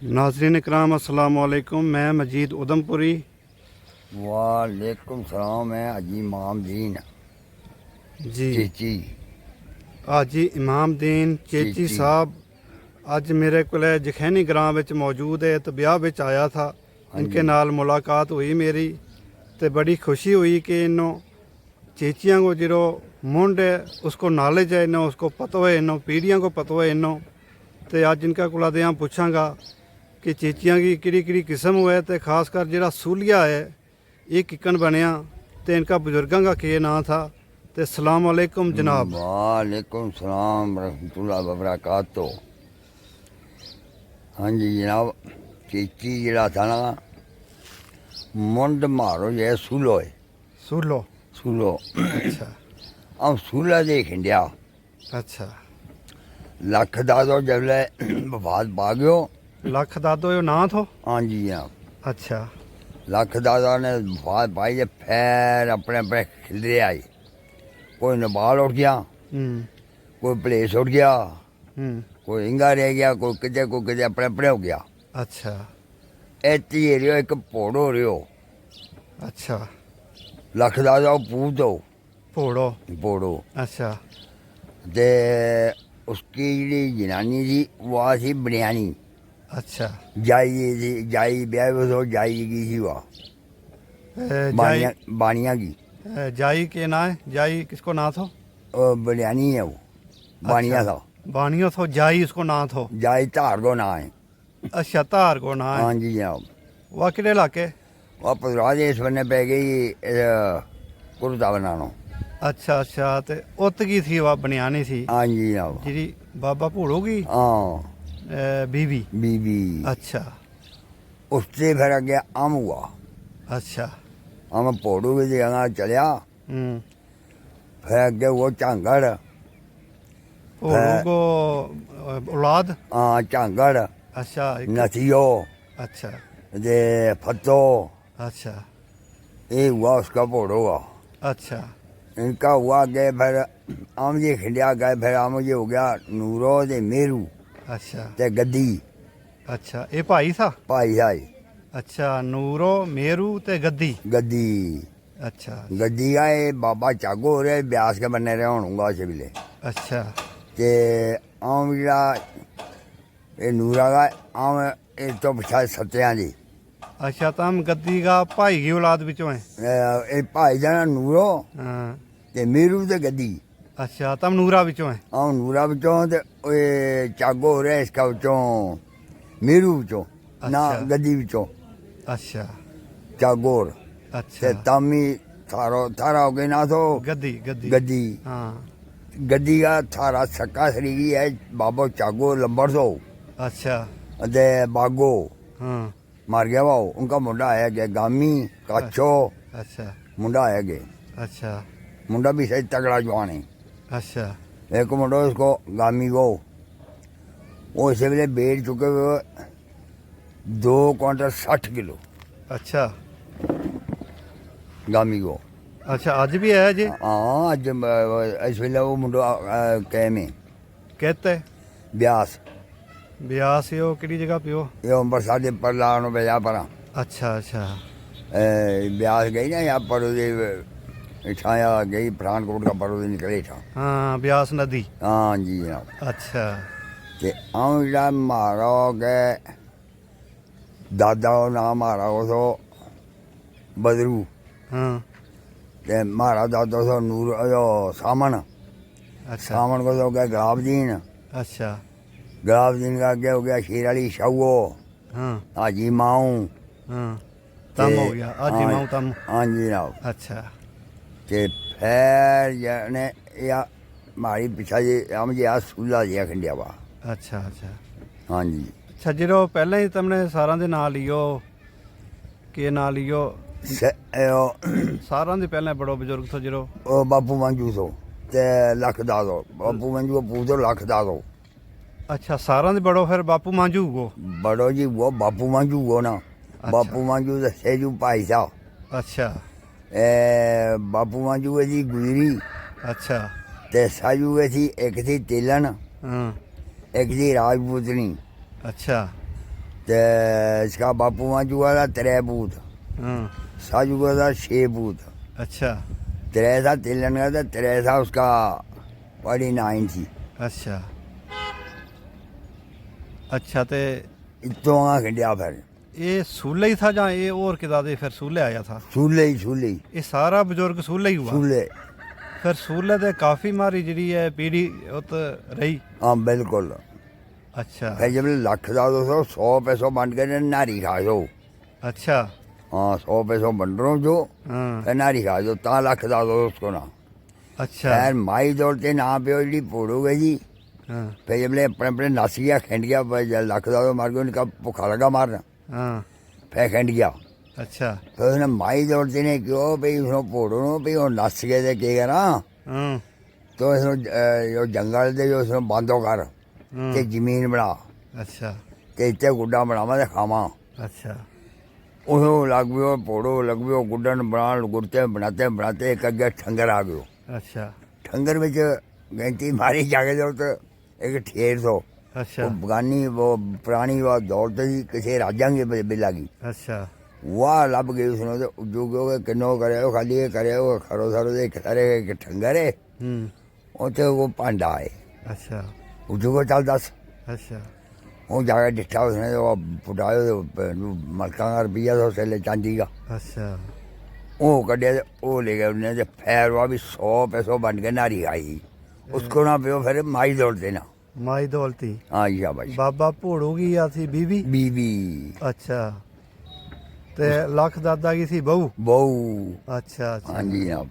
नाज़रीन इकराम अस्सलाम वालेकुम। मैं मजीद उधमपुरी। वालेकुम सलाम। मैं हाजी इमामदीन जी चेची हाजी इमामदीन चेची चेची। साहब अज मेरे को जखैनी ग्राम विच मौजूद है। तो ब्याह विच आया था, हाँ इनके जी। नाल मुलाकात हुई मेरी, तो बड़ी खुशी हुई कि इन्हों चेचियाँ को जो मुंड है उसको नॉलेज है, इन्हों उसको पता है, इन्हों पीढ़ियाँ को पता है इन्हों। तो अज इनका कोला दे पूछांगा कि चेचियाँ की किड़ी किड़ी किस्म हुए, तो खासकर जरा सूलिया है ये किकन बनया, तो इनका बुजुर्गों का के नाम था। तो अस्सलाम वालेकुम जनाब। वालेकुम सलाम रहमतुल्लाह व बरकातो। हाँ जी जनाब, चेची जरा था ना मुंड मारो जे सूलो है। सूलो। सूलो अच्छा हम सूला दे खिंडिया अच्छा। लख दादो जबले बफात पा गयो। लख दादो यो नाम थो। हाँ जी जनाब, अच्छा लख दादा ने बफात पाई जे फिर अपने अपने खिलरे आई। कोई नेपाल उठ गया, कोई प्लेस उठ गया, कोई इंगा रह गया, कोई किते अपने अपने हो गया। अच्छा इत्ती रियो एक पोड़ो रियो। अच्छा। लख दादा पूत हो पोड़ो। पोड़ो। अच्छा ते उसकी जी जनानी थी वो थी बनियानी। अच्छा। जाई थी, जाई ब्याह तो जाई की थी वह जाई। बानिया की। जाई के ना है, जाई किसको ना थो। बनियानी है वो, बानिया अच्छा था। बानियो थो, जाई उसको ना थो। जाई धार को ना है। अच्छा धार को ना है। हाँ जी जनाब, वह किड़े इलाके। वह पदराज इस बन्ने पै गई कुर्ता बनानो। अच्छा अच्छा। तो उत की थी वह बनियानी थी हाँ जी जनाब। जी बाबा भूड़ो की हाँ बीवी। बीबी। अच्छा उससे फिर अगे आम हुआ। अच्छा। हम पोड़ू की जगह चलिया। फिर अगे वो झांगड़। भूड़ो को औलाद। हाँ झांगड़, अच्छा नथियो, अच्छा जे फतो, अच्छा ये हुआ उसका पोड़ो हुआ। अच्छा इनका हुआ गए फिर आम जी खिंडिया गए। फिर आम जी हो गया नूरो ते मेरू अच्छा ते गद्दी। अच्छा ये भाई था। भाई साई अच्छा नूरो मेरू ते गद्दी। गद्दी। अच्छा गद्दी का ये बाबा चागो हो रहे ब्यास के बन्ने रहे होगा उस वेले। अच्छा ते आम जरा ये नूरा का आम ये तो पिछा सत्या जी। अच्छा तम गद्दी का भाई की औलाद बिचों है। ये भाई जाना नूरो हाँ ते मेरू ते गद्दी। अच्छा तम नूरा बिचों है। आऊँ नूरा बिचों ते चागो हो रहा इसका बिचों मेरू बिचों ना अच्छा गद्दी बिचों अच्छा चागोर। अच्छा ते तामी थारो थारा हो गई ना तो गद्दी गद्दी। गद्दी। हाँ गद्दी का थारा सक्का सरीगी है बाबो चागो लंबर दो अच्छा ते बागो हाँ मार गया वो। उनका मुंडा आया गया गामी काचो अच्छा मुंडा आया गया। अच्छा मुंडा भी सही तगड़ा जवान है। अच्छा एक मुंडो इसको गामी वो इसे वेले बेच चुके हुए 2 क्विंटल 60 किलो अच्छा गामी को। अच्छा अज भी है जी। हाँ अज इस वेले वो मुंडो कैम है कहते ब्यास। ब्यास यो किहड़ी जगह पियो। ये अंबरसर के परला भेजा पर अच्छा अच्छा ब्यास गई ना यहाँ पर छाया गई पठानकोट का पर निकले था। हाँ ब्यास नदी। हाँ जी जनाब। अच्छा ते आऊँ जरा मारो गए दादा नाम मारा सो बदरू हाँ ते मारा दादा सो नूर सामन। अच्छा सामन को तो हो गया गुलाबदीन। अच्छा गुलाबदीन का आगे हो गया शेर अली शाहू, हाँ हाजी माऊ। हाँ तम हो गया आजी माऊ तम। हाँ जी जनाब। अच्छा ते फिर जने या मारी पिछा जी हम जी आ सूला दिया खंडिया वा। अच्छा अच्छा हाँ जी अच्छा जो पहले ही तुमने सारा दे नाम लियो के नाम लियो। सारा दे पहले बड़ो बुजुर्ग थो जो। ओ बापू मंजू सो ते लख दादो बापू मंजू पूछो लख दादो। अच्छा सारा दे बड़ो फिर बापू मांझू को। बड़ो जी वो बापू मंजू वो ना। अच्छा। बापू मंजू ते सेजू भाई साहब। अच्छा बापू मंजू जी गुजरी अच्छा ते साजू थी। एक थी तेलन, हाँ एक थी राजपूतनी। अच्छा अच्छा अच्छा ते इसका बापू मांजूआ था 3 पूत, हाँ साजूआ था 6 पूत, अच्छा 3 था तिलन का था, 3 था उसका बड़ी 9 थी। अच्छा अच्छा ते इतों खंडिया फिर ये सूले ही था जहाँ ये और किदादे फिर सूले आया था? सूले ही ये सारा बुजुर्ग सूले ही हुआ? सूले। फिर सूले ते काफी मारी जी है पीढ़ी उत रही। हाँ बिल्कुल। अच्छा फिर जब लख का 100 पैसों बंट के नारी खा दो। अच्छा हाँ 100 पैसों बंट रहा जो हाँ फिर नारी खा दो ता लख का दो उसको ना। अच्छा खैर माई दौड़ते ना पे जी पोड़ो गई जी। हाँ फिर जब अपने अपने नस गया खिंड गया लख का मार गया उनका भुखा लगा मारना हाँ फिर खिंड गया। अच्छा फिर उसने माई दौड़ते ने क्यों भाई उसने पोड़ो नो भाई वो नस गए थे क्या करा हाँ तो जो जंगल दे जो उसने बांधो कर हाँ, ते जमीन बना अच्छा ते इतने गुड्डा बनावा ते खावा। अच्छा उसको लग गयो पोड़ो लग गयो गुड्डन बना गुड़ते बनाते बनाते एक अगे ठंगर आ गयो। अच्छा ठंगर में गैंती मारी जाके जो तो एक ठेर सो अच्छा वो बगानी वो पुरानी वो दौड़ते ही किसी राजा की बिला की अच्छा वाह लब गई उसने तो जो कि किन्नो करे खाली करे वो खरो सरो दे सारे ठंगर है उते वो पांडा है। अच्छा उजो को चल दस अच्छा वो जाके डिठा उसने वो फुटायो मलका का रुपया था उससे चांदी का अच्छा वो कढ़िया वो ले गए उन्हें जो फैर हुआ भी 100 पैसों बन के नारी आई उसको ना पियो फिर माई दौड़ते ना। माई दौलती हाँ जी हाँ भाई बाबा भोड़ू की या थी बीबी? बीबी अच्छा ते लख दादा की थी बहू? बहू। अच्छा अच्छा हाँ जी हाँ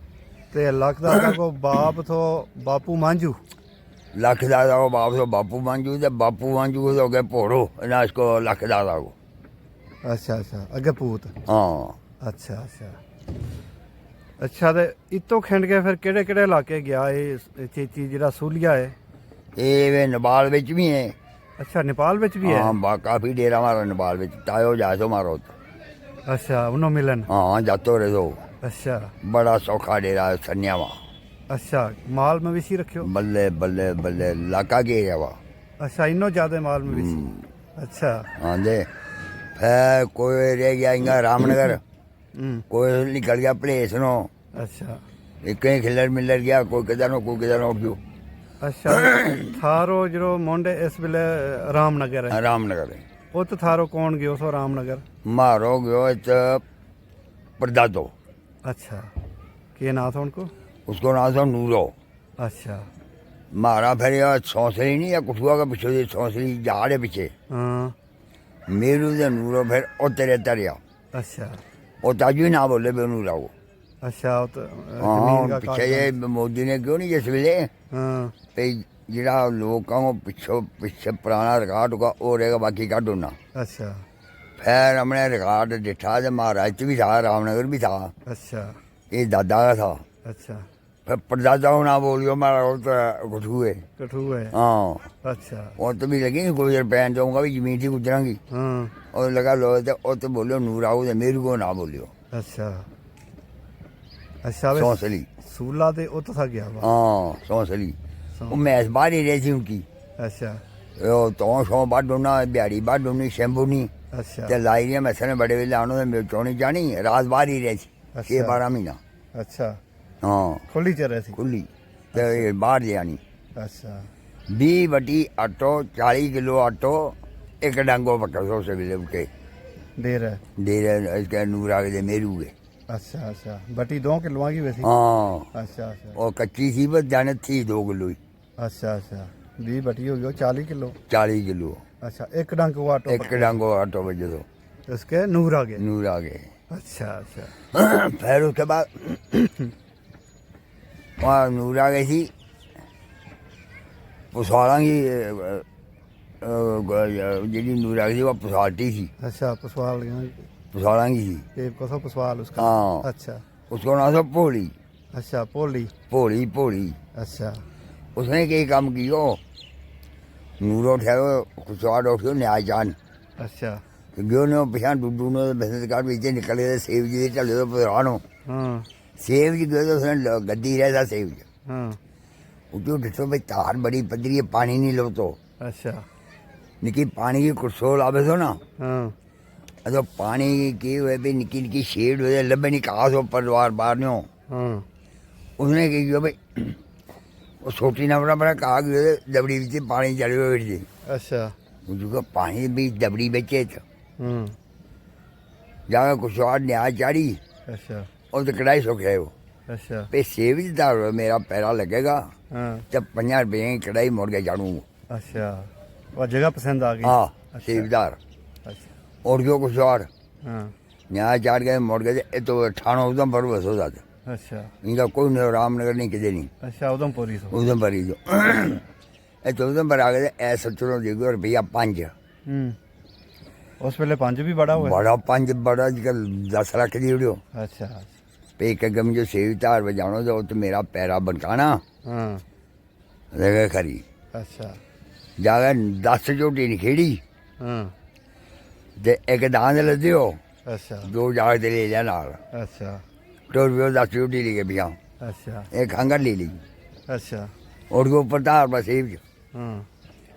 ते लख दादा को बाप तो बापू मांझू? लख दादा को बापू मांजू तो बापू मांजू को तो गए पोड़ो ना इसको लख दादा को। अच्छा अच्छा अगे पूत। हाँ अच्छा अच्छा अच्छा ते इतो खिंड के फिर केड़े केड़े इलाके गया ये चेची जिहड़ा सूलिया है? ये वे नेपाल बिच भी है। अच्छा नेपाल विच भी है? हाँ काफी डेरा मारा नेपाल बिच तायो जासो मारो तो। अच्छा उन्हों मिलन? हाँ जातो रहे तो अच्छा बड़ा सौखा डेरा है सन्यावा। अच्छा माल मवेशी रखियो? बल्ले बल्ले बल्ले लाका के है वहाँ। अच्छा इनो ज्यादा माल मवेशी? अच्छा हाँ दे फिर कोई रह गया इंगा रामनगर कोई निकल गया प्लेस नो अच्छा एक कहीं खिलर मिलर गया कोई किधर उठ गयो। अच्छा थारो जो मोंडे इस वेले रामनगर है? रामनगर है। उत थारो कौन गयो सो रामनगर? मारो गयो इत परदादो। अच्छा के नाम था उनको? उसको नाम था नूरो। अच्छा मारा फिर यह सौंसली नहीं या कुठुआ का पीछे सौंसली जहाड़ है पीछे हाँ मेरू दे नूरो फिर ओ तेरे तरया अच्छा ओ ताजू ही ना बोले बे नूरा वो। अच्छा वो तो हाँ जमीन का पीछे ये मोदी ने क्यों नहीं जिस वेले हाँ पे जिड़ा लोगों को पीछे पुराना रिकॉर्ड होगा वो रहेगा बाकी का ढूंढना। अच्छा फिर हमने रिकॉर्ड दिखा जब महाराज भी था रामनगर भी था अच्छा ये दादा का था अच्छा फिर परदादा को ना बोलियो हमारा वो तो कठू है। कठू है? हाँ अच्छा वो तो भी लगी नहीं कोई पैन दूंगा भी जमीन थी गुजरांगी हाँ और लगा लो तो बोलो नूर आओ तो मेरे को ना बोलियो। अच्छा अच्छा वे सौंसली सूला दे उत था गया वा? हाँ सौंसली वो मैस बाहर ही रही थी उनकी। अच्छा वो तो सौ बाढ़ ढूंढना बिहाड़ी बाढ़ ढूंढनी शैम्पू नहीं अच्छा ते लाइरिया मैसने बड़े वेले आनो तो चौनी जानी रात बाहर ही रही थी 6-12 महीना। अच्छा हाँ खुली चरे थी? खुली तो ये बाहर जानी अच्छा 20 बटी आटो 40 किलो आटो एक डांगो पकड़ सो से वेले उठे देर है? देर इसके नूर आ गए मेरू गए। अच्छा अच्छा बटी 2 किलो की वैसी? हाँ अच्छा अच्छा और कच्ची थी बस जाने थी 2 किलो ही। अच्छा अच्छा 20 बटी हो गई 40 किलो? 40 किलो अच्छा एक डंक को आटो एक डांगो आटो बजे तो इसके नूर आ गए? नूर आ गए। अच्छा अच्छा फिर उसके बाद वहाँ नूर आ गई थी पुसाला की जी नूर आ गई थी वह पुसालटी थी अच्छा पसवाल पुसाला की थी। के को पसवाल उसका? हाँ अच्छा उसको नाम था भोली। अच्छा पोली? भोली भोली अच्छा उसने कई काम कियो नूरो ठहरो कुशवाड़ उठो न्याय जान अच्छा गयो ने पिछा डूडू ने बिजनेस कार्ड बीचे निकल गए सेव जी चले तो पुरानो हाँ सेव जी गयो तो उसने गद्दी रहता सेव जी हाँ उठो डिठो भाई तार बड़ी पदरी है पानी नहीं लो तो अच्छा निकी पानी की कुरसोल आवे तो ना हाँ तो पानी की हुए भी निकी निकी शेड हुए लब्बे निकास हो परिवार बाहर नो हाँ उसने की गयो भाई वो छोटी ना बड़ा कहा गयो दबड़ी बीच पानी चढ़े हुए थी अच्छा मुझको पानी भी दबड़ी बेचे था हम्म जाकर कुछ और न्याय चाड़ी अच्छा और तो कढ़ाई सूख है वो अच्छा पे सेवदार मेरा पैरा लगेगा हाँ जब 50 रुपये की कढ़ाई मोड़ के चाड़ू अच्छा और जगह पसंद आ गई हाँ अच्छा। सेवदार अच्छा और क्यों कुछ और हाँ न्याय चाट गए मोड़ गए ये तो ठाणो उधम पर बस हो जाते अच्छा इनका कोई नहीं रामनगर नहीं किसी नहीं अच्छा उधमपुरी तो उधम पर ही जो ये तो उधम पर आ गए ऐसा चलो देखो रुपया 5 उस वेले 5 भी बड़ा हुआ है? बड़ा 5 बड़ा अजकल 10 लाख दी उड़ो अच्छा पे एक गम जो सेवदार बजानो जो तो मेरा पैरा बनकाना हाँ लगे खरी अच्छा जाकर 10 चोटी निखेड़ी हाँ ते एक दांद लदे हो अच्छा 2 जाग ले लिया नाल अच्छा तो भी 10 चोटी लेके पिया अच्छा एक हंगर ले ली अच्छा और के ऊपर तार बस हाँ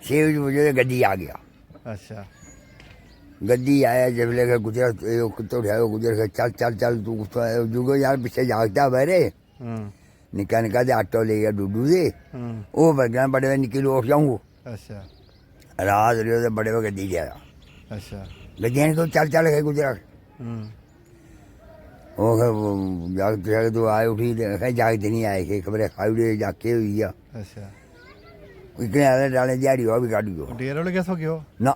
सेव मुझे गद्दी आ गया अच्छा गद्दी आया जब लेकर गुजरात कुत्ते उठाया गुजर चल चल चल तू जुगो यार पीछे जागता बहरे हाँ निका निका दे आटो ले गया डूडू दे हाँ वो बगैर बड़े हुए निकल उठ जाऊंगा अच्छा रात रहे तो बड़े हुए गद्दी गया अच्छा गद्दियाँ तो चल चल गए गुजरात हाँ वो जागते जागते तो आए उठी जागते नहीं आए थे खबर खाई जाके हुई है अच्छा इतने आले डाले दिहाड़ी हो भी काट गयो डेर वाले कैसे हो गयो ना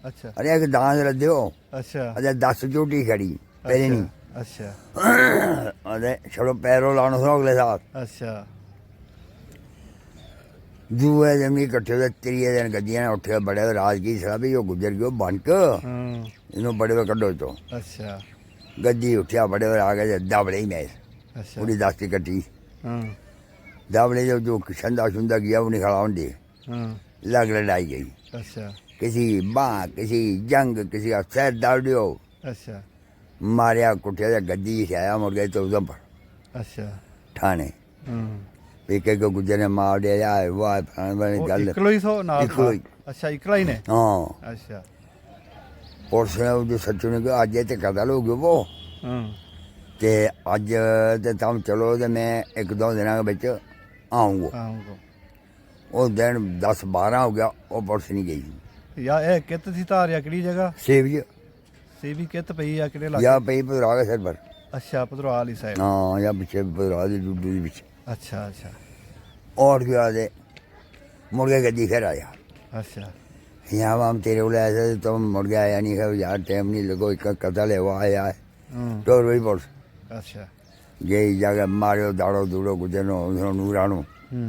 अच्छा अरे एक दांत रद्दे हो अच्छा अरे 10 चोटी खड़ी पहले नहीं अच्छा अरे चलो पैरों लानो सो अगले साल अच्छा दूए दिन भी इकट्ठे हुए त्रिये दिन गड्डियां ने उठे बड़े राज की सलाह भी यो गुजर गयो बन के हाँ इन्हों बड़े हुए कड्डो तो अच्छा गद्दी उठिया बड़े हुए आ गए दाबड़े ही मैच अच्छा पूरी 10 की कट्टी हाँ दाबड़े जो छंदा शुंदा किया वो निकला उनके हाँ लग लड़ाई गई अच्छा किसी बाँ किसी जंग किसी का सैर दावड़ियो अच्छा मारिया कुटिया से गद्दी से आया मुड़ गए तो उधम पर अच्छा ठाणे हाँ एक एक गुजर ने मार दिया वाह बने ਉਹ गल ਇਕਲੋ ਹੀ ਸੋ ਨਾਲ इकलो ही। ਅੱਛਾ ਇਕਲਾ ਹੀ ਨੇ हाँ ਅੱਛਾ पुलिस ने जो सच्चू ने कहा अज तो कतल हो गयो वो ਹਾਂ ते अज ते तुम चलो तो मैं 1-2 दिन के आऊँगा ਆਉਂਗਾ वो दिन 10-12 हो गया वो पुलिस नहीं गई ਯਾ ਇਹ ਕਿੱਤ ਸੀ ਧਾਰਿਆ ਕਿਹੜੀ ਜਗ੍ਹਾ सेव जी ਸੀ ਵੀ ਕਿੱਤ ਪਈ ਆ ਕਿਹੜੇ या ਲਾਗੇ पी पधरा के सिर पर ਅੱਛਾ ਪਧਰਵਾਲ ਵਾਲੀ ਸਾਈਡ हाँ या पीछे पधरा दी डूडू के पीछे ਅੱਛਾ ਅੱਛਾ और गया दे मुड़ के गद्दी फिर आया ਅੱਛਾ यहाँ हम तेरे को ऐसे तुम मुड़ गया आया नहीं है यार टाइम नहीं लगो एक कतल है वो आया है ਹਾਂ तो वही पुलिस ਅੱਛਾ यही जगह मारो दाड़ो दूड़ो गुजरनो नूरानो ਹੂੰ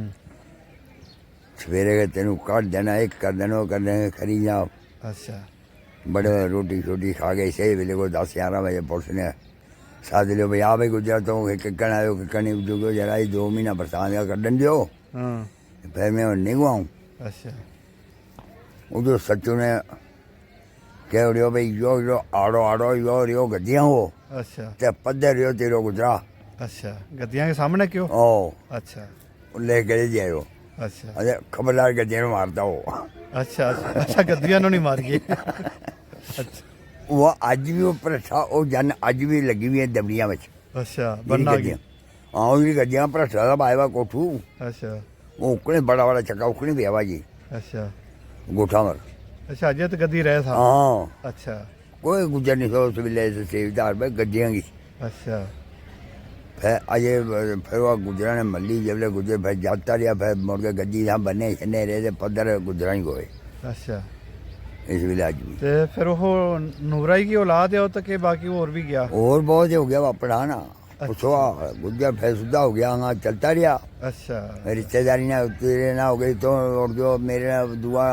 सवेरे के तेन कट देना एक कर देना वो कर देंगे खरी जाओ ਅੱਛਾ बड़े रोटी शोटी खा गए सही वेले को 10-11 बजे पुलिस ने साथ लियो भाई आ भाई गुजरात तो किकन आयो किकन नहीं जो जरा ही 2 महीना बरसात का कड्डन दियो ਹਾਂ फिर मैं नहीं गुआऊँ ਅੱਛਾ उधर सच्चू ने कह रहे भाई यो आड़ो आड़ो यो गद्दियाँ हो ਅੱਛਾ ते पद्धर रियो तेरो गुजरा ਅੱਛਾ ਗੱਦੀਆਂ ਦੇ ਸਾਹਮਣੇ ਕਿਉਂ ओ ਅੱਛा ले गए जायो ਅੱਛਾ अरे खबरदार गद्दियाँ ने मारता हो ਅੱਛਾ ਅੱਛਾ ਗੱਦੀਆਂ ਨੂੰ ਨਹੀਂ ਮਾਰੀਏ ਅੱਛਾ वो अज भी वो भरठा वो जन अज भी लगी हुई है दबड़ियां में ਅੱਛਾ ਬੰਨਾ ਗਿਆ हाँ जी गड्डियां भरठा का पाया वा कोठू ਅੱਛਾ वो उकने बड़ा बड़ा चक्का उकने भी आवा जी ਅੱਛਾ गोठा मर ਅੱਛਾ ਅਜੇ ਤੇ ਗੱਦੀ ਰਹੇ ਸਾਂ हाँ ਅੱਛਾ कोई गुजर नहीं सो उस वेले सेवदार भाई गड्डियां की ਅੱਛਾ फिर अजय फिर वो गुजरा ने मल्ली जब गुजर फिर जाता रहा फिर मुड़ के गड्डी यहाँ बने छने रहे थे पद्धर गुजरा ही गए ਅੱਛਾ इस वेले अज भी ਤੇ ਫਿਰ ਉਹ ਨੂਰਾ ਹੀ ਕੀ ਔਲਾਦ ਹੈ ਉਹ ਤੱਕ ਕਿ ਬਾਕੀ ਹੋਰ ਵੀ ਗਿਆ और बहुत हो गया वापड़ा ना पुछवा गुजर फिर सुधा हो गया हाँ चलता रहा ਅੱਛਾ रिश्तेदारी ना तेरे ना हो गई तो और जो मेरे ना दुआ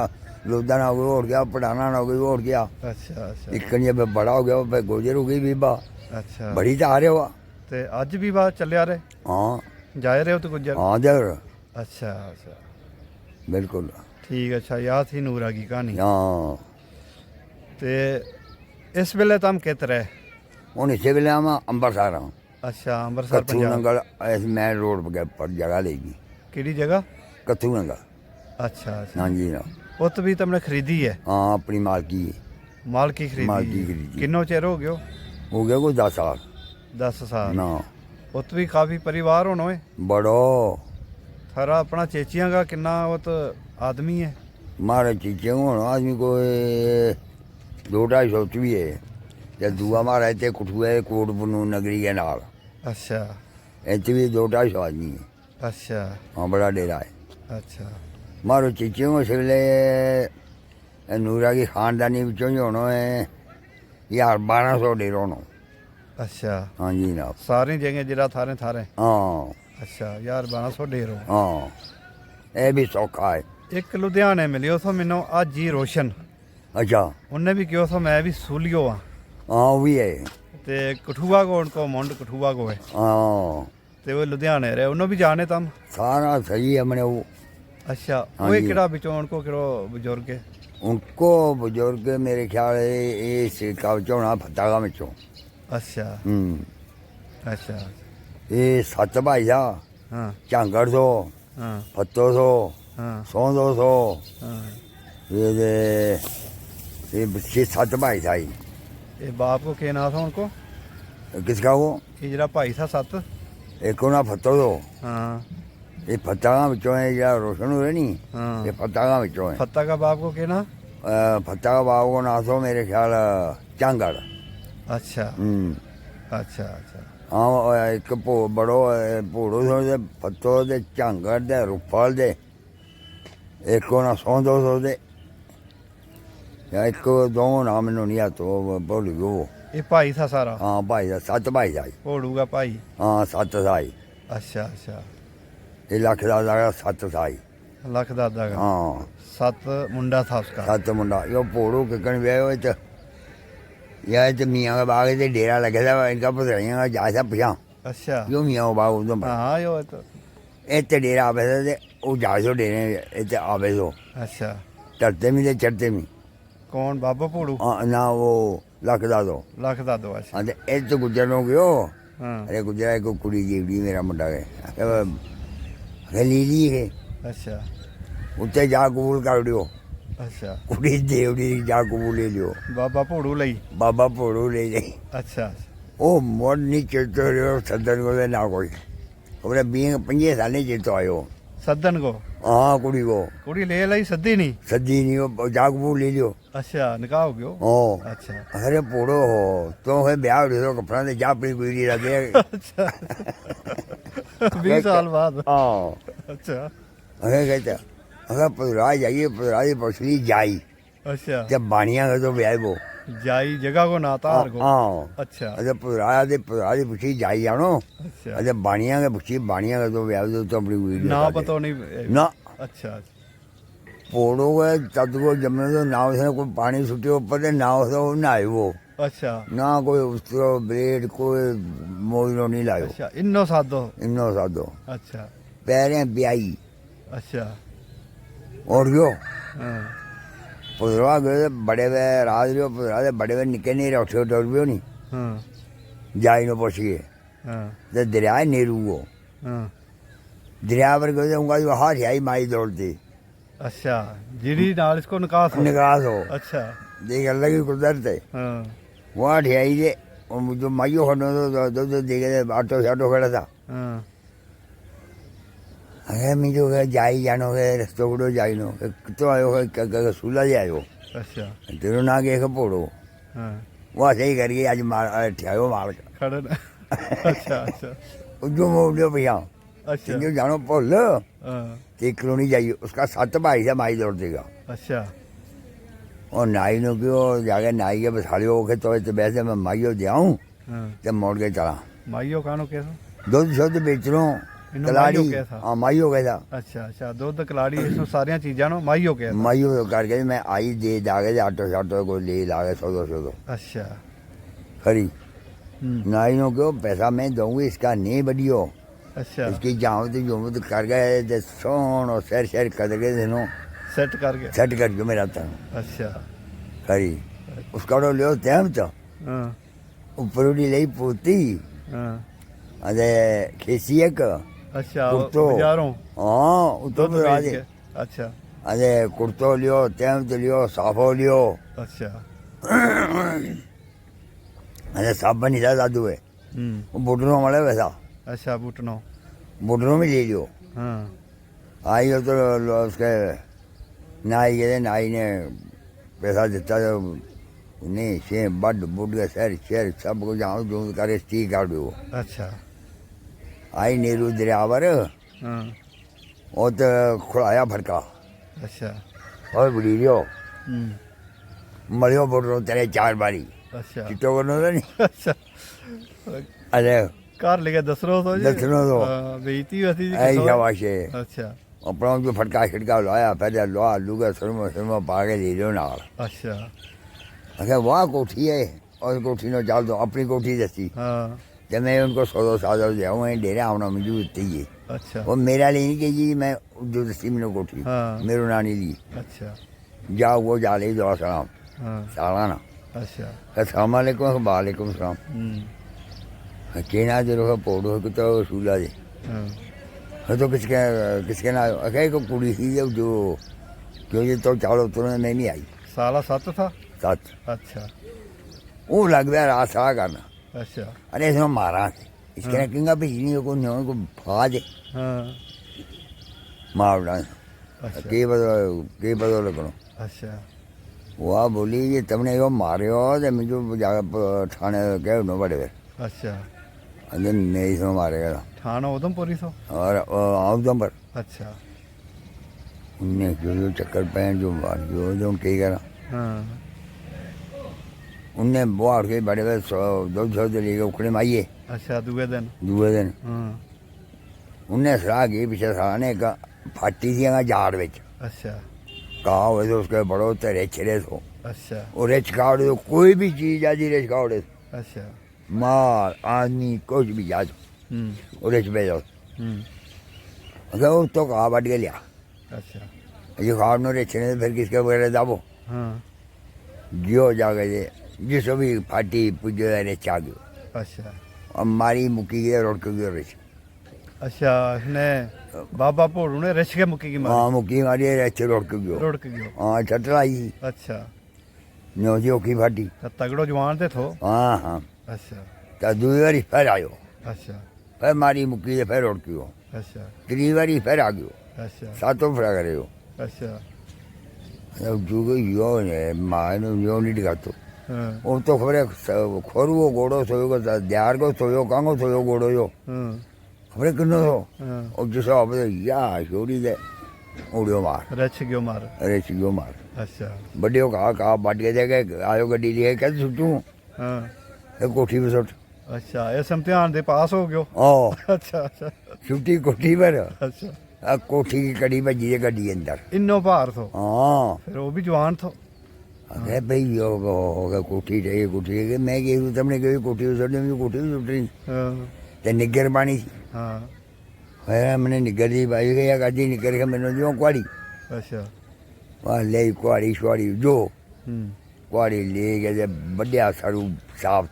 लोधा ना हो गई और गया पढ़ाना ना हो गई और गया ਅੱਛਾ ਅੱਛਾ एक कनिया पे बड़ा हो गया फिर गोजर हो गई बीबा ਅੱਛਾ बड़ी तो आ रहे हुआ ਤੇ ਅੱਜ ਵੀ ਬਾਹਰ ਚੱਲਿਆ ਰਹੇ हाँ ਜਾਏ ਰਹੇ ਹੋ ਤੇ ਗੁੱਜਰ हाँ जर ਅੱਛਾ ਅੱਛਾ बिल्कुल ਠੀਕ ਅੱਛਾ ਯਾਦ ਸੀ ਨੂਰਾ ਕੀ ਕਹਾਣੀ हाँ ਤੇ ਇਸ ਵੇਲੇ ਤਮ ਕਿਤ ਰਹੇ हूँ इसे वेले हम अंबरसर हाँ ਅੱਛਾ ਅੰਮ੍ਰਿਤਸਰ कत्थू ਪੰਜਾਬ नंगल इस मेन रोड पर जगह लेगी ਕਿਹੜੀ ਜਗ੍ਹਾ कत्थू नंगल ਅੱਛਾ ਅੱਛਾ हाँ जी ना ਪੁੱਤ ਵੀ ਤੁਮਨੇ ਖਰੀਦੀ ਹੈ? हाँ अपनी मालकी है। ਮਾਲਕੀ ਖਰੀਦੀ ਮਾਲਕੀ ਹੈ। ਖਰੀਦੀ। ਕਿੰਨੋ ਚਿਰ ਹੋ ਗਿਓ? हो गया कोई 10 साल 10 ਸਾਲ। ना ਪੁੱਤ ਵੀ ਕਾਫੀ ਪਰਿਵਾਰ ਹੋਣਾ ਹੈ बड़ो थारा अपना चेचियां का किन्ना वो तो आदमी है? मारे चीचे होना आदमी कोई 2-250 भी है। ते दूआ मारा इतने कठुए कोट बनू नगरी के नाल अच्छा इतने भी 2-250 आदमी है। अच्छा हाँ बड़ा डेरा है। अच्छा मारो चीचे उस वेले नूरा की खानदानी बिचों ही होना है 1200 डेरा होना। अच्छा हाँ जी जनाब। सारी जगह जरा थारे थारे। हाँ अच्छा यार 1200 डेरो। हाँ ये भी सौखा है। एक लुधियाने मिलियो तो मैनू अज ही रोशन अच्छा उन्हें भी कहो तो मैं भी सूलियो हाँ हाँ वो भी है। ते कठुआ को उनको मुंड कठुआ को है हाँ ते वो लुधियाने रहे उन्होंने भी जाने तम। सारा सही है मैंने वो। अच्छा हाँ वो जी। केड़ा बिचों उनको केड़ो बुजुर्ग है? उनको बुजुर्ग मेरे ख्याल है ये सिरका बचो ना फतागा बचो। अच्छा अच्छा ये 7 भाई था हाँ झांगड़ सो हाँ फत्तो सो हाँ सौंदो सो हाँ ये 6-7 भाई था ये। ये बाप को क्या नाम था उनको? किसका वो ये जरा भाई था 7। एक को ना फत्तो सो हाँ ये फतागा बचो है या रोशन हुए नहीं हाँ ये फतागा बचो है। फत्ता का बाप को क्या नाम? फतागा बाबू को ना सो मेरे ख्याल झांगड़। अच्छा अच्छा अच्छा हाँ एक बड़ो भूड़ो सो दे फत्तो दे झांगड़ दे रुफल दे एक को ना सौंदो सो दे या एक दो ना मैनू नहीं आ तो भूल गयो वो। ये भाई था सारा? हाँ भाई था 7 भाई था। भोड़ू का भाई। हाँ 7 था। अच्छा अच्छा ये लख दादा 7 था। लख दादा का हाँ 7 मुंडा था उसका। 7 मुंडा यो भूड़ो किकन वे तो या तो मियाँ का बाग से डेरा लगे था इनका पुतरियाँ का जा था पिछा अच्छा यो मियाँ का बाग उधम हाँ यो तो इतने डेरा आवे थे वो जा सो डेरे इतने आवे सो अच्छा चढ़ते भी थे चढ़ते भी। कौन बाबा भोड़ू? हाँ ना वो लख दादो। लख दादो। अच्छा हाँ तो इस तो गुजर हो गयो। हाँ अरे गुजरा को कुड़ी जीवड़ी मेरा मुंडा है लीली है अच्छा उत्ते जा कबूल कर लियो अच्छा कुड़ी देवड़ी जा कबूल ले लियो बाबा भोड़ू लई। बाबा भोड़ू ले जाई अच्छा ओ मोड़ नहीं चेतो रहो सदन को ना कोई हमने 20-25 साल चेतो आयो सदन को? हाँ कुड़ी को कुड़ी ले लई सदी नहीं? सदी नहीं हो जा कबूल ले लियो। अच्छा निकाह हो गयो? ओ अच्छा अरे पोड़ो हो तो है ब्याह हो तो कपड़ा दे जा अपनी कुड़ी रख दे। अच्छा 20 साल बाद। हाँ अच्छा अरे कहता अगर पुरा जाइए पुरा पछली जाई अच्छा जब बानिया का तो ब्याह वो जाई जगह को नातार को? हाँ अच्छा अरे पुरा दी पुछी जाई जानो अच्छा अरे बानिया के पुछी बानिया का तो ब्याह तो अपनी कुड़ी ना पता नहीं ना अच्छा पोड़ो के तद को जमने तो ना उसने कोई पानी छुटे ऊपर से ना उसने वो नहाए वो अच्छा ना कोई उसको ब्लेड कोई मोजरो नहीं लायो। अच्छा इन्नो सादो? इन्नो सादो अच्छा पैरें ब्याई अच्छा और क्यों हाँ पुदरवा गए बड़े वे राज रियो पुदरा दे बड़े वे निके नहीं रहे उठे उठे भी नहीं हाँ जाई नो पहुंचिए हाँ तो दरिया नेरू वो हाँ दरिया पर गए उनका जो हाथ आई माई दौड़ती अच्छा जीडी नाल इसको निकाह था? निकास हो अच्छा देख अलग ही कुदरत है हाँ वहाँ ठियाई दे और जो माइयो खड़ो तो देखे ऑटो शाटो खड़ा था हाँ अरे मुझे कहे जाई जानो के रस्तो कड़ो जाई नो तो आयो है सूला जे आयो अच्छा तेरो ना के पोड़ो हाँ वहाँ सही करके आज मार ठियायो मार खड़े न। अच्छा अच्छा जो मोड़ो भैया अच्छा जो जानो भुल हाँ एक कलोनी जाइए उसका 7 भाई था माई दौड़ देगा अच्छा और नाई नो क्यों जाके नाई के बसा लियो के तो वैसे मैं माइयो दे आऊँ हाँ तो मोड़ के चला माइयो कानो कैसा? दूध शुद्ध बेच लो इन्हों कलाड़ी माइयो कैसा? हाँ माइयो कैसा अच्छा अच्छा दूध कलाड़ी इसमें सारिया चीज़ा नो माइयो कैसा? माइयो करके मैं आई दे जाके ऑटो शाटो को ले लागे 100-200 अच्छा खरी नाई नो क्यों पैसा मैं दूंगी इसका नहीं बढ़ियो अच्छा इसकी जाऊँ तो जो तो कर गए सोन और शहर शहर कर गए दिनों सेट करके? सेट कर जो मेरा था अच्छा खरी उसका तो लियो तैम तो हाँ ऊपर उड़ी ले पोती हाँ अरे खेसी एक अच्छा कुर्तो। बाजारों हाँ दूध उतो बेच दे के? अच्छा अरे कुर्तो लियो तहमत लियो साफो लियो अच्छा अरे साबन ही था दादू है वो बुटरों वाले वैसा अच्छा बूटनो बुटरों में ले लियो हाँ आई हो तो उसके नाई गए नाई ने पैसा देता तो नहीं से बड बुड के सर शेर सब कुछ जाओ जो करे स्टी काट दो अच्छा आई नेहरू दरियावर हाँ वो तो खुलाया फड़का अच्छा और बुढ़ी लियो मरियो बुटरों तेरे 4 बारी अच्छा चिट्टो करनो तो नहीं अच्छा अरे घर लेके दसरो तो जी दसनो तो। बेइज्जती होती जी ऐ किसो? शाबाश है अच्छा अपना जो फटका खिड़का लाया पहले लोहा लूगा सुरमा पा के ले लो नाल अच्छा अच्छा वहाँ कोठी है और कोठी नो चाल दो अपनी कोठी दसी हाँ जब मैं उनको 100 साल दिया वहीं डेरा आना मुझे उत्ती है अच्छा वो मेरा ले नहीं जी मैं जो दसी मैंने कोठी हाँ। मेरो नानी ली अच्छा जाओ वो जा ले दो सलाम हाँ सालाना अच्छा अस्सलाम वालेकुम वालेकुम सलाम केना जो रोह पोड़ो को तो सूला दे हाँ तो किसके ना अखे को कुड़ी ही जो क्यों ये तो चावल तुरंत मैं नहीं आई साला 7 था साथ अच्छा वो लग गया रात सड़ा करना अच्छा अरे इसमें मारा इसके ना किंगा भेजनी को न्यों को फाज हाँ मार डाल अच्छा के बदो लगनो अच्छा वह बोली ये तुमने यो मारियो तो मुझे जाकर थाने कह नो बड़े अच्छा अंदर नहीं इसमें मारेगा थाना उधमपुरी सो और आउट नंबर अच्छा उनने जो चक्कर पैन जो मार जो कही करा हाँ उनने बुआड़ के बड़े बड़े 200 लेके उखड़े माइए अच्छा दूए दिन दूए दिन हाँ उनने सराह की पीछे सराह ने फाटी थी जाड़ में अच्छा कहा हुए तो उसके बड़ो तो रेच रहे तो अच्छा और रेच काट दो कोई भी चीज आदि रेच काट दो अच्छा माल आदमी कुछ भी जा और रेच पे जाओ अगर वो तो कहा बढ़ के लिया अच्छा ये खाड़ नो रेच ने फिर किसके वगैरह दाबो हाँ जियो जाके जिस भी फाटी पुजो रेच आ गयो अच्छा अब मारी मुक्की गया रोड के गयो रेच अच्छा इसने बाबा भोड़ू ने रिछ के मुक्की की हाँ मारी मुक्की मारी रेच रोड के गयो रोड के गयो हाँ छटलाई अच्छा न्यो जी ओखी फाटी तो तगड़ो जवान थे थो हाँ हाँ अच्छा तो दूसरी बारी फिर आयो अच्छा फिर मारी मुक्की से फिर रोड गयो अच्छा तीसरी बारी फिर आ गयो अच्छा सातों फड़ा करे हो अच्छा जो यो ने मानो यो नहीं दिखातो हाँ वो तो खबर है खोरू वो घोड़ो सोयो को द्यार को सोयो कांगो सोयो घोड़ो यो हाँ खबर किन्नो हो हाँ और जिस अब या छोड़ी दे उड़ियो मार रिछ गयो मार अरे चियो मार अच्छा बड़ियो कहा बाट के देखे आयो गड्डी लिए कैसे सुटू हाँ कोठी पे सुट अच्छा इस इम्तिहान दे पास हो गयो ओ अच्छा अच्छा छुट्टी कोठी पर अच्छा कोठी की कड़ी बजी है गड्डी अंदर इन्नो भार थो हाँ फिर वो भी जवान थो अरे भाई यो होगा कोठी रही कोठी रही मैं कही तुमने कही कोठी सुटनी मुझे कोठी भी सुट रही हाँ तो निगर पानी थी हाँ मैंने निगर दी भाई गया गाजी निकर के मैंने जो कुआड़ी अच्छा वहाँ ले कुआड़ी शुआड़ी जो हम्म कुआड़ी ले गए बढ़िया सारू साफ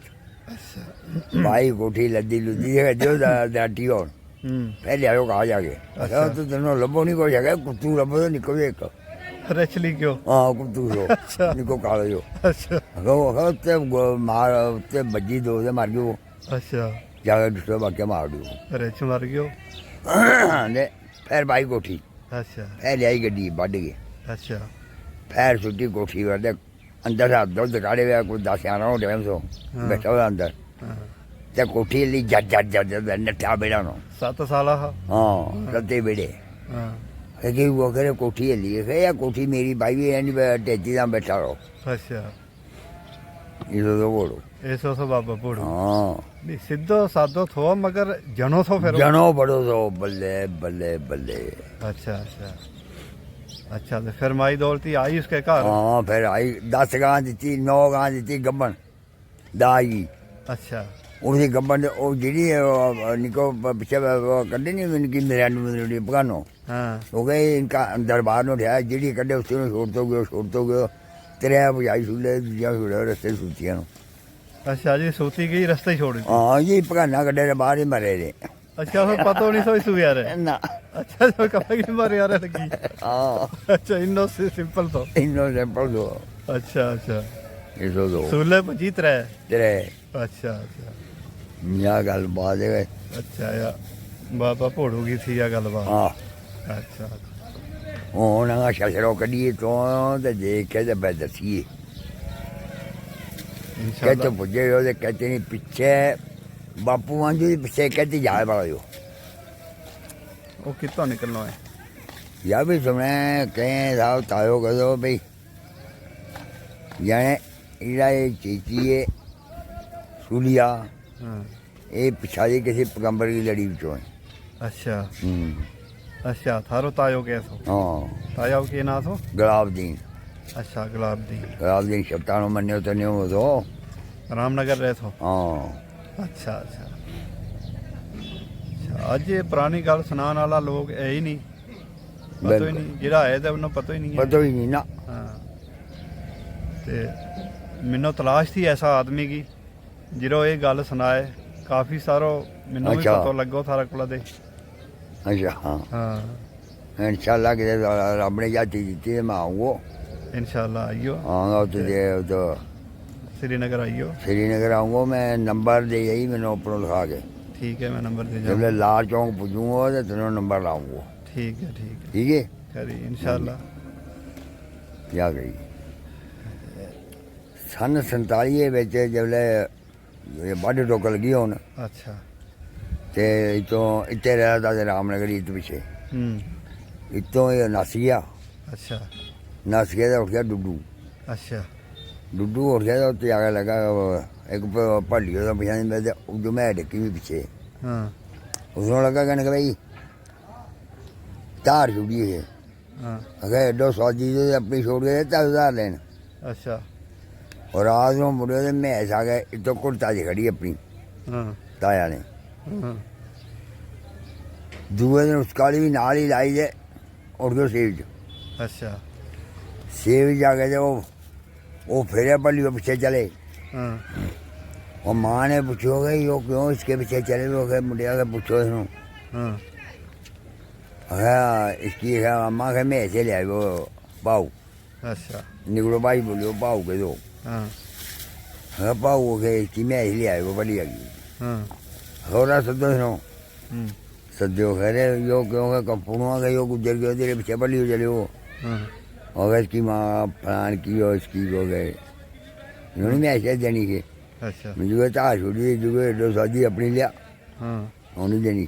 अच्छा भाई कोठी लद्दी लुद्दी है जो दाटी और पहले आयो कहा जाके अच्छा तो तेनों लबो नहीं को जाके कुत्तू लबो तो निको एक रिछली क्यों हाँ कुत्तू जो अच्छा। निको कालो जो अच्छा अगर ते मार ते बजी दो से मार गयो अच्छा जाके दूसरे बाकी मार दियो रिछ मर गयो ने फिर भाई कोठी अच्छा फिर आई गड्डी बढ़ गई अच्छा फिर छुट्टी कोठी पर देख अंदर हाथ दुध काढ़े हुए कुछ 10-11 हो टाइम सो हाँ। बैठा हुआ अंदर हाँ ते कोठी ली जट जट जट जट नठा बेड़ा नो 7 साला हा हाँ सत्ते बेड़े हाँ कि वो करे कोठी ली है या कोठी मेरी भाई भी यानी टेची दा बैठा रहो अच्छा इधर तो बोलो ऐसो सो बाबा भोड़ू हाँ नहीं सीधो सादो थो मगर जनो थो फिर जनो बड़ो तो बल्ले बल्ले बल्ले अच्छा अच्छा अच्छा तो फिर माई दौलती आई उसके घर हाँ फिर आई 10 गां दी 9 गां दी गब्बन दाई अच्छा उसकी गब्बन वो जी निको पीछे कड्ढे नहीं इनकी मेरी पकानो हाँ हो गए इनका दरबार में उठाया जी कड्ढे उसको छोड़तो गयो 3 बजाई सुले दूजा छुड़े रस्ते सूतियां अच्छा जी सूती गई रस्ते ही छोड़ दी हाँ जी पकाना कड्ढे बाहर ही मरे रे अच्छा फिर पता नहीं सो इसु यार ना अच्छा जो कहा कि मारे यार लगी हाँ अच्छा इनो सिंपल तो इनो सिंपल दो अच्छा अच्छा इसो दो सूले पची त्रै तेरे अच्छा अच्छा मियाँ गल बात है अच्छा या बाबा भोड़ूगी थी या गलबात हाँ अच्छा ਹੁਣ ਆ ਸ਼ਸ਼ਰੋ ਕੱਢੀਏ ਤੋਂ ਤੇ ਦੇਖ ਕੇ ਤੇ ਮੈਂ ਦੱਸੀਏ इंशाल्लाह ਕਹਿੰਦੇ ਪੁੱਜੇ ਉਹਦੇ ਕਹਿੰਦੇ ਨਹੀਂ ਪਿੱਛੇ ਬਾਪੂ ਵਾਂਝੂ ਦੇ ਪਿੱਛੇ ਕਹਿੰਦੇ ਜਾ ਵਾਲਾ ਜੋ वो कितों निकलना है ਯਾ ਵੀ ਸੁਣੇ ਕਹੇ ਸਾਹ ਤਾਇਓ ਕਹੋ ਬਈ ਜਾਣੇ ਇਹਦਾ ਇਹ ਚੀਚੀਏ ਸੁਲੀਆ हाँ ਇਹ ਪਿਛਾੜੀ ਕਿਸੇ ਪੈਗੰਬਰ ਦੀ ਲੜੀ ਵਿੱਚੋਂ ਹੈ अच्छा ਹੂੰ अच्छा थारो तायो कैसो ਹਾਂ ताया के ना थो ਗੁਲਾਬਦੀਨ अच्छा गुलाब दी ਗੁਲਾਬਦੀਨ ਸ਼ਬਦਾਂ ਨੂੰ ਮੰਨਿਓ ਤਾਂ ਨਹੀਂ ਹੋ ਤੋ रामनगर रहे थो ਹਾਂ अच्छा अच्छा ਅੱਜ ਇਹ ਪੁਰਾਣੀ ਗੱਲ ਸੁਣਾਉਣ ਵਾਲਾ ਲੋਕ ਹੈ ਹੀ ਨਹੀਂ ਪਤਾ ਹੀ ਬਿਲਕੁਲ। ਨਹੀਂ ਜਿਹੜਾ ਹੈ ਤਾਂ ਉਹਨੂੰ ਪਤਾ ਹੀ ਨਹੀਂ ਹੈ ਪਤਾ ਹੀ ਨਹੀਂ ਨਾ ਹਾਂ ਤੇ ਮੈਨੂੰ ਤਲਾਸ਼ ਸੀ ਐਸਾ ਆਦਮੀ ਕੀ ਜਿਹੜਾ ਇਹ ਗੱਲ ਸੁਣਾਏ ਕਾਫੀ ਸਾਰੋ ਮੈਨੂੰ ਵੀ ਅੱਛਾ। ਪਤਾ ਲੱਗੋ ਸਾਰਾ ਕੋਲ ਦੇ ਅੱਛਾ ਹਾਂ ਹਾਂ ਇਨਸ਼ਾਅੱਲਾ ਕਿ ਰੱਬ ਨੇ ਜਾਤੀ ਦਿੱਤੀ ਮੈਂ ਆਉਂਗਾ ਇਨਸ਼ਾਅੱਲਾ ਆਇਓ ਆਉਂਗਾ ਉੱਥੇ ਜੇ ਉਦੋਂ श्रीनगर आइयो श्रीनगर आऊँगा मैं नंबर दे यही मैंने ऊपर लिखा के ठीक है मैं नंबर दे जब जाऊँ लाल चौक पुजूंगा तो तेनों नंबर लाऊंगा ठीक है ठीक है खरी इंशाल्लाह क्या गई सन 47 ਵਿੱਚ ਜਬਲੇ ਬਾਡੀ ਟੋਕ ਲੱਗੀ ਹੁਣ अच्छा ਤੇ ਇਤੋਂ ਇੱਥੇ ਰਹਿਦਾ ਤੇ ਰਾਮਨਗਰੀ ਤੋਂ ਪਿੱਛੇ ਇਤੋਂ ਇਹ ਨਸ ਗਿਆ अच्छा ਨਸ ਗਿਆ ਤਾਂ ਉੱਠ ਗਿਆ ਡੁੱਡੂ अच्छा ਡੁੱਡੂ ਉੱਠ ਗਿਆ ਤਾਂ ਉੱਥੇ ਆ ਕੇ ਲੱਗਾ ਇੱਕ ਭੱਲੀ ਉਹਦਾ ਪਿਛਾਂ ਮੈਂ ਉਦੋਂ ਮੈਂ ਡਿੱਕੀ ਵੀ ਪਿੱਛੇ हाँ ਉਸਨੂੰ ਲੱਗਾ ਕਹਿੰਦੇ ਬਈ ਤਾਰ ਛੁੱਟੀ ਹੈ हाँ ਅਗੇ ਐਡੋ ਸੌਜੀ ਦੇ ਆਪਣੀ ਛੋੜ ਗਏ ਤਾਂ ਉਧਾਰ ਲੈਣ अच्छा ਔਰ ਰਾਤ ਨੂੰ ਮੁੰਡੇ ਦੇ ਮੈਸ ਆ ਗਏ ਇਤੋਂ ਕੁੜਤਾ ਜੀ ਖੜੀ ਆਪਣੀ हाँ ਤਾਇਆ ਨੇ हाँ ਦੂਏ ਦਿਨ ਉਸ ਕਾਲੀ ਵੀ ਨਾਲ ਹੀ ਲਾਈ ਜੇ ਉੱਠ ਗਏ ਸੇਵ 'ਚ अच्छा ਸੇਵ 'ਚ ਆ ਗਏ ਤੇ ਉਹ ਫੇਰੇ ਪੱਲੀ ਪਿੱਛੇ ਚਲੇ हाँ और माँ ने पूछोगे यो क्यों इसके पीछे चले हो गए मुंडिया के पूछो इसको हाँ इसकी अम्मा के मैं ऐसे ले आए वो पाऊ अच्छा निकलो भाई बोलियो पाऊ के दो हाँ पाऊ के इसकी मैं ऐसे ले आए वो बड़ी लगी हाँ हो रहा सदो इसको हम्म, सदो खैर यो क्यों के कंपुणुआ के यो गुजर गयो तेरे पीछे पड़ी हो चले वो हाँ और इसकी माँ फलान की हो इसकी हो गए इन्होंने मैं ऐसे देनी के अच्छा मुझे तार छोड़ी जुगे एडो शादी अपनी लिया हाँ उन्हें देनी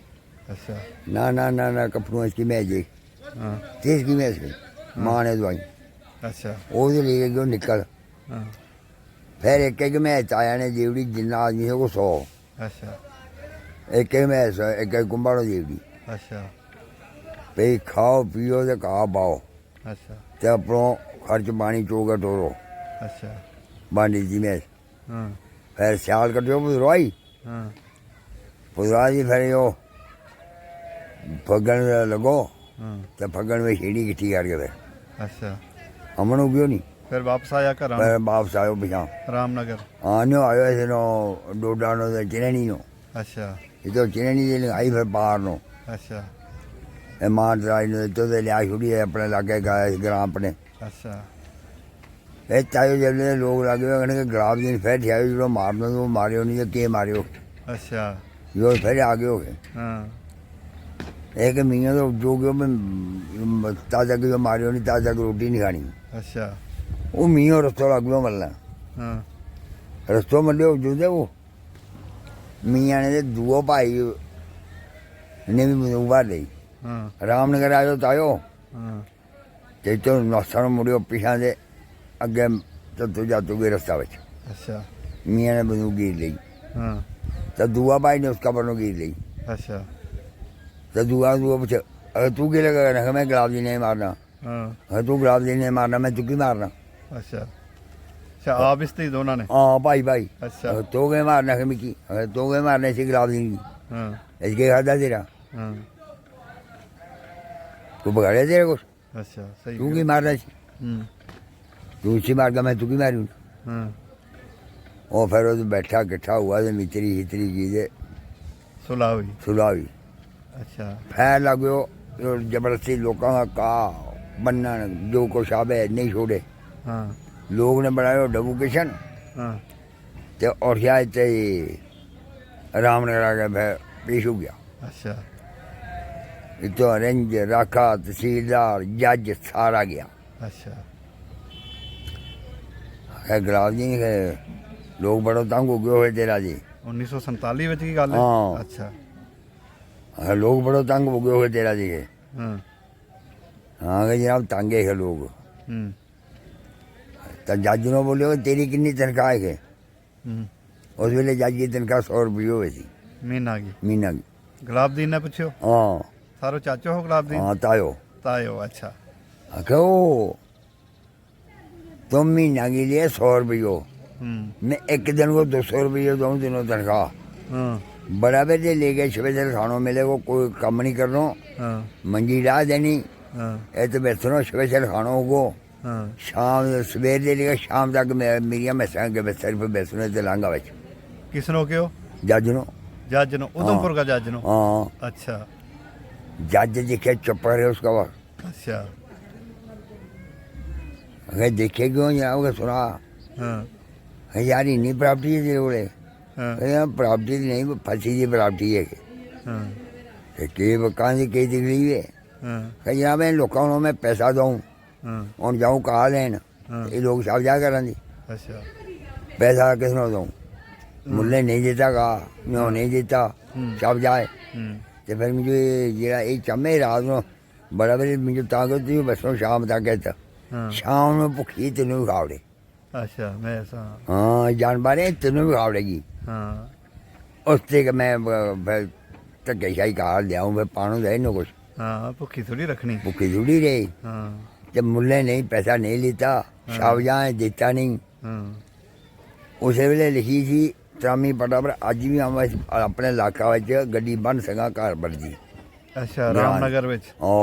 अच्छा ना ना ना ना कपड़ों इसकी मैच है हाँ तेज की मैच है माँ ने दवाई अच्छा वो तो लेके गयो निकल हाँ फिर एक एक मैच आया ने जेवड़ी जिन्ना आदमी है को 100 अच्छा एक एक मैच एक एक कुंबाड़ो जेवड़ी अच्छा भाई खाओ पियो तो कहा पाओ अच्छा तो अपनों खर्च पानी चोगा टोरो अच्छा बांडी जी मैच हाँ फिर सियाल कटो पुदरवाई हाँ पुदरा जी फिर यो फगन लगो हाँ तो फगन में छेड़ी किट्ठी करके फिर अच्छा अमन उगियो नहीं फिर वापस आया घर फिर वापस आयो पिछा रामनगर हाँ नो आयो ऐसे नो डोडा नो तो चिरणी नो अच्छा ये तो चिरणी जी आई फिर बाहर नो अच्छा ये मां दराज ने तो लिया छुड़ी है अपने लागे गाय ग्रां अपने अच्छा ये चाहे जब लोग लागे कहने के गुलाब दिन फिर ठियाओ जो मारना तो मारियो नहीं तो के मारियो अच्छा जो फिर आगे हो गए हाँ एक मियाँ तो जो गयो मैं ताजा की जो मारियो नहीं ताजा की रोटी नहीं खानी अच्छा वो मियाँ रस्तों लग गयो मरना हाँ रस्तों मल्ले जो थे वो मियाँ ने दुओ भाई ने भी मुबार दी हाँ रामनगर आयो तो आयो हाँ ते तो नौसण मुड़ियो पिछा दे अगे चतु जातु गए रस्ता बच अच्छा मियाँ ने बंदूक गिर ली हाँ तो दुआ भाई ने उसका बनो गिर ली अच्छा तो दुआ दुआ पूछे अगर तू क्या लगा ना मैं गुलाब जी नहीं मारना हाँ अगर तू गुलाब जी नहीं मारना मैं तुकी मारना अच्छा अच्छा आप इस थी दोनों ने हाँ भाई भाई अच्छा अगर तो गए मारना कि मिकी अगर तो गए मारने से गुलाब जी की हाँ इसके खादा तेरा हाँ तू बगाड़े तेरे कुछ अच्छा सही तू की मारना सी तू उसी मार मैं तुकी मारू हाँ वो फिर वो बैठा किट्ठा हुआ तो मित्री हितरी की दे ਸੁਲਾ ਹੋਈ सुलह हुई ਅੱਛਾ फैर लग गयो जबरदस्ती लोगों का कहा बनना जो कुछ आवे नहीं छोड़े ਹਾਂ लोग ने बनाया डेवोकेशन ਹਾਂ ते और क्या ते रामनगर आ गया पेश हो गया ਅੱਛਾ तो रेंज राखा तहसीलदार जज सारा गया ਅੱਛਾ गुलाब जी के लोग बड़ो तंग हो गए हुए तेरा जी 1947 ਵਿੱਚ ਕੀ ਗੱਲ ਹੈ ਹਾਂ। ਅੱਛਾ लोग बड़ो तंग हो गए हुए तेरा जी के ਹਾਂ हाँ कि जनाब तंगे है लोग ਹੂੰ तो जज ने बोले "ओए, तेरी कितनी तनख्वाह है ਹੂੰ उस वेले जज की तनख्वाह 100 रुपये हुई थी ਮਹੀਨਾ ਕੀ महीना की ਗੁਲਾਬਦੀਨ ਨੇ ਪੁੱਛਿਓ हाँ ਸਾਰੋ ਚਾਚੋ ਹੋ ਗੁਲਾਬਦੀਨ हाँ तायो ਤਾਇਓ ਅੱਛਾ आखे ओ तुम महीना के लिए 100 रुपये ਹੂੰ मैं एक दिन को 200 रुपये दूँ दिनों तनख्वाह ਹਾਂ बराबर से ले गए स्पेशल खानों मिले को कोई कम नहीं कर रहा ਹਾਂ मंजी ला देनी ਹਾਂ ये तो बेहतरों स्पेशल खानों को ਹਾਂ शाम सवेर से लेकर शाम तक मेरिया मैसा के बिस्तर पर बेसने ते लांगा बच ਕਿਸ ਨੂੰ ਕਿਉ जज नो ਜੱਜ ਨੂੰ ਉਧਮਪੁਰ ਦਾ ਜੱਜ ਨੂੰ हाँ ਅੱਛਾ जज देखे चुप रहे उसका वक्त ਅੱਛਾ अगर देखे क्यों जाओगे सुना ਹਾਂ यार इन्नी प्रॉपर्टी है तेरे बोले ਹਾਂ प्रॉपर्टी नहीं फंसी की प्रॉपर्टी है ਹਾਂ कि कहाँ से कई तकलीफ है ਹਾਂ कहीं जनाब इन लोगों को मैं पैसा दूँ ਹਾਂ और जाऊँ कहा लेन हाँ। ये लोग सब जा करा ਅੱਛਾ पैसा किसने दूँ मुल्ले नहीं देता कहा नो नहीं देता सब जाए ਹੂੰ तो फिर मुझे जरा ये चमे रात में बड़ा बड़े मुझे ताकत थी बसों शाम तक कहता ਹਾਂ शाम में भुखी तेनों भी खावड़े ਅੱਛਾ ਮੈਂ ਸਾਂ हाँ जानवर है तेनों भी खावड़ेगी ਹਾਂ उससे कि मैं फिर धक्के शाही कहा लियाऊँ फिर पानू दे नो कुछ ਹਾਂ ਭੁੱਖੀ ਥੋੜੀ ਰੱਖਣੀ भुखी जुड़ी रही ਹਾਂ जब मुल्ले नहीं पैसा नहीं लेता सब जाए देता नहीं ਹਾਂ उस वेले लिखी थी तरामी पटा पर अज भी हम अपने इलाका गड्डी बन सका घर बरदी ਅੱਛਾ ਰਾਮਨਗਰ ਵਿੱਚ ओ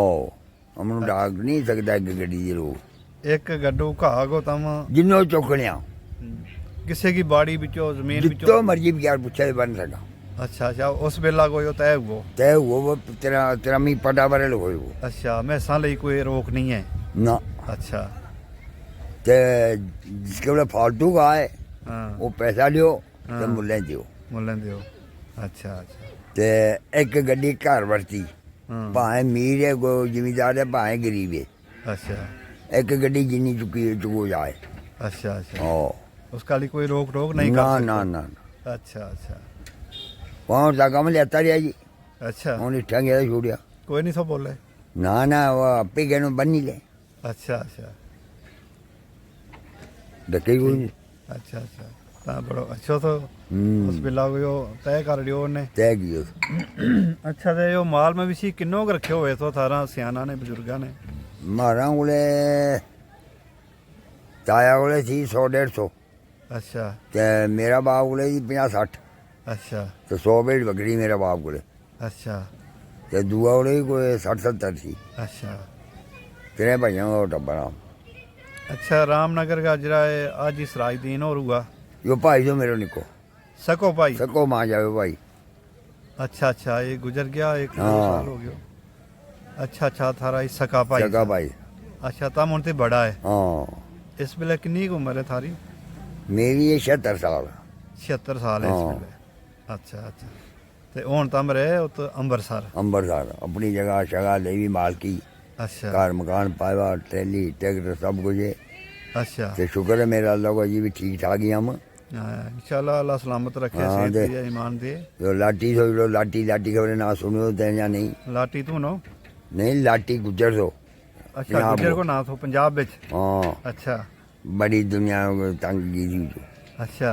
हम डाक नहीं सकता एक गड्डी की लोग ਇੱਕ ਗੱਡੂ ਘਾਹ ਕੋ ਤਮ जिन्हों चुकनिया ਕਿਸੇ ਕੀ ਬਾੜੀ ਵਿੱਚੋਂ ਜ਼ਮੀਨ जितो ਵਿੱਚੋਂ मर्जी बगैर पूछे बन सका ਅੱਛਾ ਅੱਛਾ ਉਸ ਵੇਲਾ ਕੋਈ ਉਹ ਤੈਅ ਹੋ तय वो तेरा तरामी पटा पर हो वो ਅੱਛਾ ਮੈਸਾਂ ਲਈ ਕੋਈ ਰੋਕ ਨਹੀਂ ਹੈ ना ਅੱਛਾ ते जिसके बोले फालतू का है ਹਾਂ वो पैसा लियो हाँ। ते मुल्ले दियो ਮੁੱਲਾਂ ਦਿਓ ਅੱਛਾ ਅੱਛਾ ते एक गड्डी घर वरती ਹਾਂ भाएं मीर है कोई जिमीदार है भाएं गरीब है ਅੱਛਾ एक गड्डी जिन्नी चुकी चुको जाए ਅੱਛਾ ਅੱਛਾ ओ ਉਸ ਕਾਲੀ ਕੋਈ ਰੋਕ ਟੋਕ ਨਹੀਂ ना ਕਰ ना ਸਕਦਾ ना ਅੱਛਾ ਅੱਛਾ वहाँ का काम लेता रहा जी ਅੱਛਾ वहाँ इट्ठा गया छोड़िया ਕੋਈ ਨਹੀਂ ਸੋ ਬੋਲੇ ना ना वो आपे कहने बन नहीं ले ਅੱਛਾ ਅੱਛਾ डके कोई नहीं ਅੱਛਾ ਅੱਛਾ ਤਾਂ ਬੜੋ ਅੱਛਾ ਤੋਂ ਉਸ हम्म, ਵੇਲਾ ਕੋਈ ਉਹ ਤੈਅ ਕਰ ਲਿਓ ਉਹਨੇ तय कियो ਅੱਛਾ ਤੇ ਉਹ ਮਾਲ ਮਵੇਸ਼ੀ ਕਿੰਨੋ ਕੁ ਰੱਖੇ ਹੋਏ ਤੋਂ 18 ਸਿਆਣਾ ਨੇ ਬਜ਼ੁਰਗਾਂ ਨੇ मारा कोले ताया कोले थी 100-150 ਅੱਛਾ ते मेरा बाप कोले थी 50-60 ਅੱਛਾ ते 100 भेड़ बकरी मेरा बाप कोले ਅੱਛਾ ते दूआ कोले भी कोई 60-70 थी ਅੱਛਾ तेरे भाइयों का टब्बरा ਅੱਛਾ ਰਾਮਨਗਰ ਦਾ ਜਿਹੜਾ ਹੈ ਅੱਜ ਹੀ ਸਰਾਜਦੀਨ ਹੋ ਰੂਗਾ यो भाई जो मेरे निको ਸਕੋ ਭਾਈ सको मां जावे भाई अच्छा अच्छा ये गुजर गया एक हाँ। साल हो गया अच्छा अच्छा थारा ही सका भाई सका भाई अच्छा तम उनते बड़ा है हाँ इस वेले कितनी की उम्र है थारी मेरी ये 76 साल 76 साल है इस हाँ। वेले अच्छा अच्छा ते हुन तम रहे उत अंबरसर अंबरसर अपनी जगह शगह ले भी माल की अच्छा घर मकान पाया ट्रेली ट्रैक्टर सब कुछ है अच्छा ते शुक्र है मेरा अल्लाह को जी भी ठीक ठाक ही हम इंशाल्लाह अल्लाह सलामत रखे हाँ, सेहत दे। दे ईमान दे जो लाठी सोच लो लाठी लाठी खबर ना सुनो तो या नहीं लाटी तू नो नहीं लाठी गुजर दो अच्छा यहाँ गुजर वो। को ना तो पंजाब विच हाँ अच्छा बड़ी दुनिया को तंग की थी जो अच्छा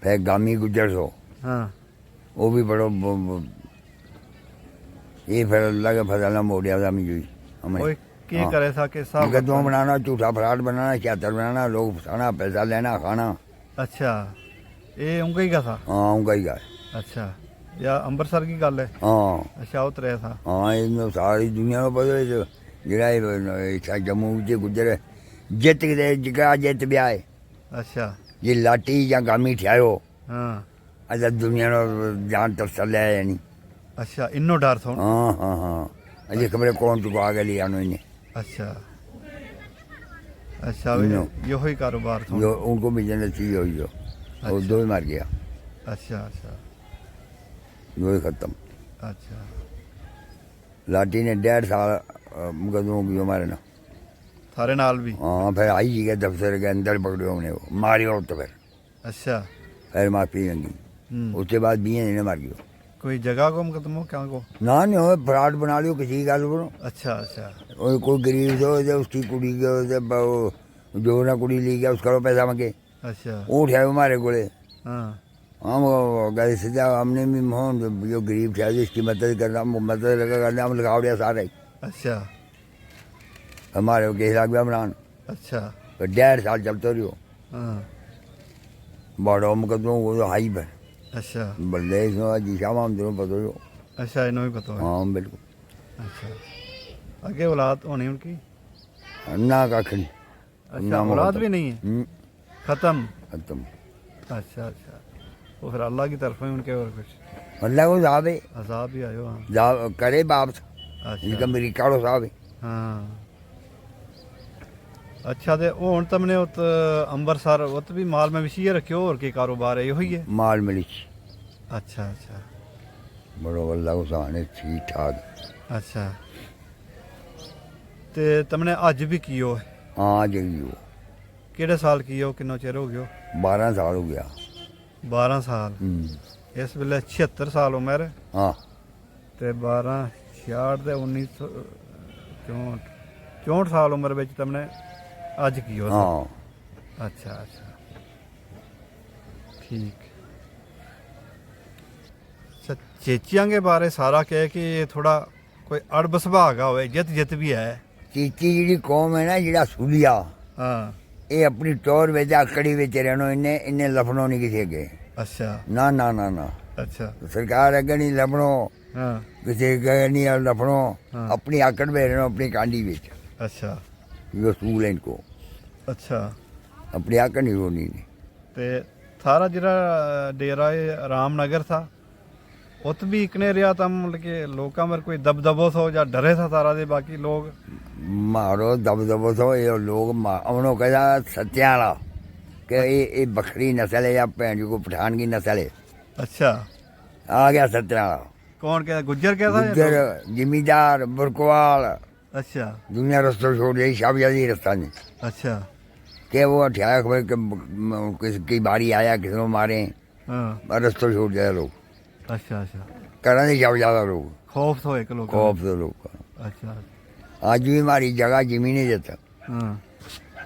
फिर गामी गुजर सो हाँ वो भी बड़ो ये फिर अल्लाह के फजल मोड़िया था मुझे हमें ओए की हाँ। करे था के साहब मुकदमा बनाना झूठा फराड बनाना छातर बनाना लोग फसाना पैसा लेना खाना अच्छा ये उनका ही का था हाँ उनका ही है अच्छा या अंबरसर की गल है हाँ अच्छा उतरे था हाँ इनमें सारी दुनिया में पता है जरा जम्मू से गुजर जित के जगह जित ब्याह अच्छा ये लाठी या गामी ठियायो हाँ ਅਜਾ ਦੁਨੀਆ ਨੂੰ ਜਾਨ ਤਰ ਚੱਲਿਆ ਹੈ ਨਹੀਂ। ਅੱਛਾ ਇੰਨੋ ਡਰ ਤੋਂ। हाँ हाँ हाँ अजय खबरें कौन चुका के लिया इन्हें। अच्छा अच्छा इन्नो। यो ही कारोबार था। जो उनको बिजनेस चाहिए हुई जो वो दो ही मर गया, अच्छा अच्छा दो ही खत्म। अच्छा लाठी ने 1.5 साल मुकदमों की मारे ना। थारे नाल भी। हाँ फिर आई जी के दफ्तर के अंदर पकड़े हमने वो मारी और तो अच्छा फिर माफी मंगी। उसके बाद 20 दिन मर गया। कोई जगह को मुकदमो क्या को। ना नहीं हो फ्रॉड बना लियो किसी गल पर। अच्छा अच्छा कोई गरीब से तो उसकी कुड़ी के जो ना कुड़ी ली गया उसका पैसा मंगे अच्छा वो उठाए हमारे कोले। हाँ हम गए सीधा हमने भी मोहन जो गरीब थे इसकी मदद करना मदद लगा करना हम लगा दिया सारे। अच्छा हमारे केस लग गया बनान। अच्छा तो 1.5 साल चलते रहो। हाँ बड़ा मुकदमों को तो हाई पर अच्छा बल्ले जी शाम हम दोनों पता हो। अच्छा इन्हों भी पता है। हाँ बिल्कुल। अच्छा आगे औलाद होनी उनकी। ना कख नहीं। अच्छा नाम औलाद खत्म। भी नहीं है। खत्म। खत्म अच्छा अच्छा तो फिर अल्लाह की तरफ है उनके और कुछ अल्लाह को साहब है अजाब भी आयो। हाँ जा करे बाप जिसका अच्छा अमेरिका को साहब है। हाँ अच्छा ते हुन तुमने उत अंबरसर उत भी माल मवेशी रखियो और के कारोबार है यही है। माल मिली अच्छा अच्छा बड़ो अल्लाह को सहाने ठीक ठाक। अच्छा ते तुमने अज भी कियो है हाँ जी वो केड़े साल कियो किन्नो चिर हो गयो। 12 साल हो गया। 12 साल इस वेले 76 साल उम्र है हाँ ते 12 66 ते 1964 64 साल उम्र विच तुमने अज कियो। हाँ अच्छा अच्छा ठीक। अच्छा चेचियां के बारे सारा कह कि थोड़ा कोई अड़ब सुभाऽ का होवे जित जित भी है। चीची जी कौम है ना जिहड़ा सूलिया हाँ ये अपनी टोर विच आकड़ी विच रहनो इन्हें इन्हें लफनो नहीं किसी अगे। अच्छा ना ना ना ना अच्छा सरकार अगे नहीं लफनो हाँ किसी अगे नहीं लफनो हाँ। अपनी आकड़ में रहनो अपनी कांडी विच अच्छा जो सूल है इनको अच्छा अपनी आकड़ नहीं होनी नहीं। ते थारा जिहड़ा डेरा है रामनगर था उत भी इकने रहा था मतलब कि लोकां पर कोई दबदबो था या डरे था तारा दे बाकी लोग। मारो दबदबो तो ये लोग उन्होंने कहा सत्याला कि ये बखरी नस्ल है या भैन जी को पठान की नस्ल है। अच्छा आ गया सत्याला कौन कहता गुज्जर कहता है या गुज्जर जिमीदार बुरकवाल अच्छा दुनिया रस्तों छोड़ दी शाहजादी रास्ता नहीं अच्छा कि वो अठाया खबर किसकी बारी आया किसी को मारे हाँ रस्तों छोड़ दिया लोग अच्छा अच्छा करा नहीं शाहजादा लोग खौफ तो एक लोग। खौफ से लोग अच्छा आज भी हमारी जगह जमीन नहीं देता हाँ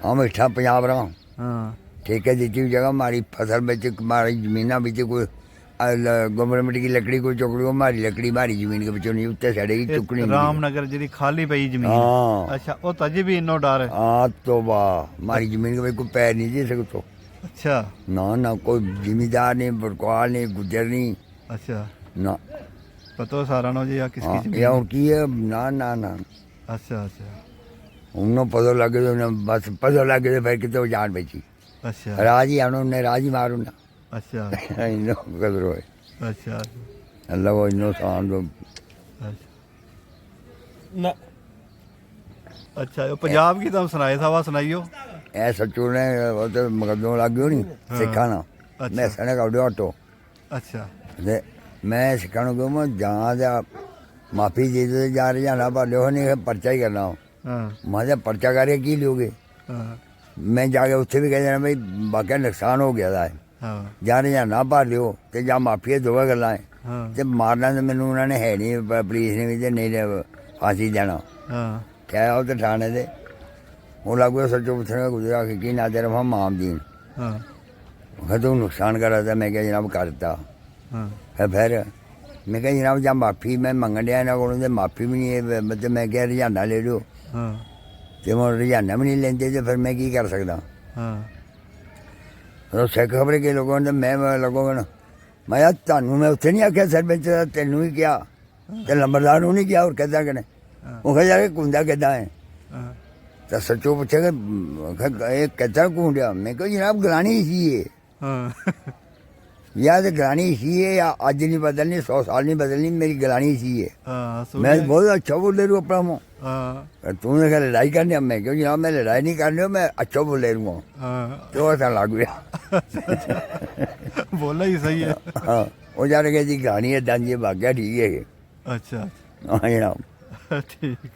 हम इठा पंजाब रहा हाँ ठेके दी हुई जगह हमारी फसल में हमारी जमीना भी कोई गवर्नमेंट की लकड़ी को चुकड़ी हमारी लकड़ी हमारी जमीन के बच्चों नहीं उत्ते सड़ेगी चुकनी नहीं। रामनगर जी खाली पई जमीन। हाँ अच्छा वो तजी भी इन्नो डर है। हाँ तो वाह हमारी जमीन के कोई पैर नहीं दे सकते। अच्छा ना ना कोई जिमीदार नहीं बुरकवाल नहीं गुजर नहीं अच्छा ना पता सारा नो जी या किसकी हाँ जमीन। या उनकी है ना ना ना अच्छा अच्छा उन्होंने पता लगे तो बस पता लगे तो फिर कितने जान बची अच्छा राज ही आनो उन्हें राज ही मारू ना अच्छा इन्नो कदर होए अच्छा अल्लाह वो इन्नो सान दो। ना अच्छा वो पंजाब की तुम सुनाए था वह सुनाइयो। ऐ सच्चू ने वो तो मुकदमा लग गयो नहीं सिखाना अच्छा। मैं सने का ऑटो अच्छा ते मैं सिखाने गयो मैं जहाँ जा माफी दे दे जा रहे जाना पर लो नहीं पर्चा ही करना हाँ मैं पर्चा करके की लोगे। हाँ मैं जाके उससे भी कह देना भाई बाकी नुकसान हो गया है हाँ जाने जा ना भर लियो तो जा माफी दोवे गल्लां है हाँ ते मारना तो मैनू उन्होंने है नहीं पुलिस ने भी ते नहीं ते फांसी देना हाँ क्या हो तो थाने दे वो लगो सच्चो पुछने गुजरा कि ना तेरा हम मामदीन हाँ तू नुकसान करा था मैं क्या जनाब करता हाँ फिर मैं क्या जनाब जब माफ़ी मैं मंगन दिया इन्होंने को माफ़ी भी नहीं है मतलब मैं क्या रजाना ले लो हाँ तो मैं रजाना भी नहीं लेंदे तो फिर मैं की कर सकता। हाँ तो सिख खबर के लोगों ने मैं लगोगा ना मैं यार तू मैं उत्थे नहीं आख्या सरपंच तेनू ही किया तो लंबरदार नहीं किया और कहता कि वो कह यार कुंदा कहता है हाँ तो सच्चो पूछेगा कहता कौन दिया मैं कहो जनाब गलानी ही ये हाँ या तो गलानी सी है या आज नहीं बदलनी 100 साल नहीं बदलनी मेरी गलानी सी है हाँ मैं बहुत अच्छा बोल ले रहा हूँ अपना मुँह हाँ तूने कहा लड़ाई करनी अब मैं क्यों जनाब मैं लड़ाई नहीं करनी हूँ मैं अच्छा बोल ले रहा हूँ हाँ तो ऐसा लागू है बोला ही सही है हाँ वो जा रहे जी कहानी है दान जी भाग्या ठीक है अच्छा हाँ जनाब ठीक है।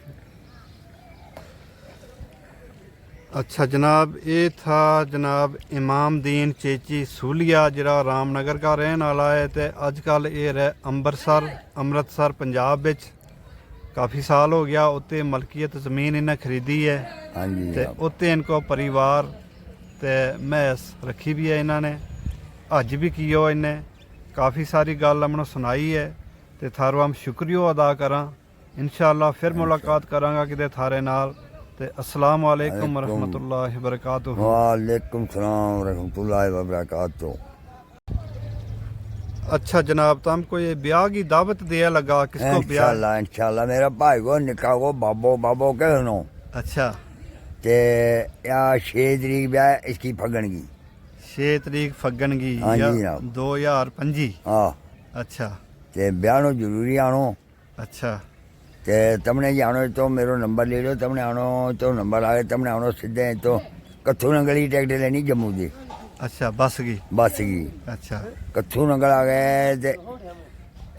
अच्छा जनाब ये था जनाब इमाम दीन चेची सूलिया जिहड़ा रामनगर का रहने वाला है ते अजकल ये रह अमृतसर पंजाब विच काफ़ी साल हो गया उत्ते मलकीयत ज़मीन इन्हें खरीदी है हाँ जी ते जनाब उत्ते इनको परिवार ते मैस रखी भी है इन्होंने अज भी कियो इन्हें काफ़ी सारी गल हमने सुनाई है ते थारो हम शुक्रिया अदा करा इंशाअल्लाह फिर मुलाकात करांगा किते थारे नाल ते अस्सलाम वालेकुम रहमतुल्लाहि बरकातुहू। वालेकुम सलाम रहमतुल्लाहि व बरकातुहू। अच्छा जनाब तुम कोई ब्याह की दावत दिया लगा किसको ब्याह? इंशाल्लाह इंशाल्लाह मेरा भाई को निकाह को बाबो बाबो कह नो अच्छा ते या 6 तरीक ब्याह इसकी फगन की 6 तरीक फग्गन की हाँ या जी जनाब। 2025 हाँ अच्छा ते ब्याह नो जरूरी आनो अच्छा ते तमने जानो तो मेरो नंबर ले लो तमने आनो तो नंबर आए तमने आनो सीधे तो कत्थू नंगली टिकट लेनी जम्मू की अच्छा बस की बस की अच्छा कत्थू नंगल आ गए ते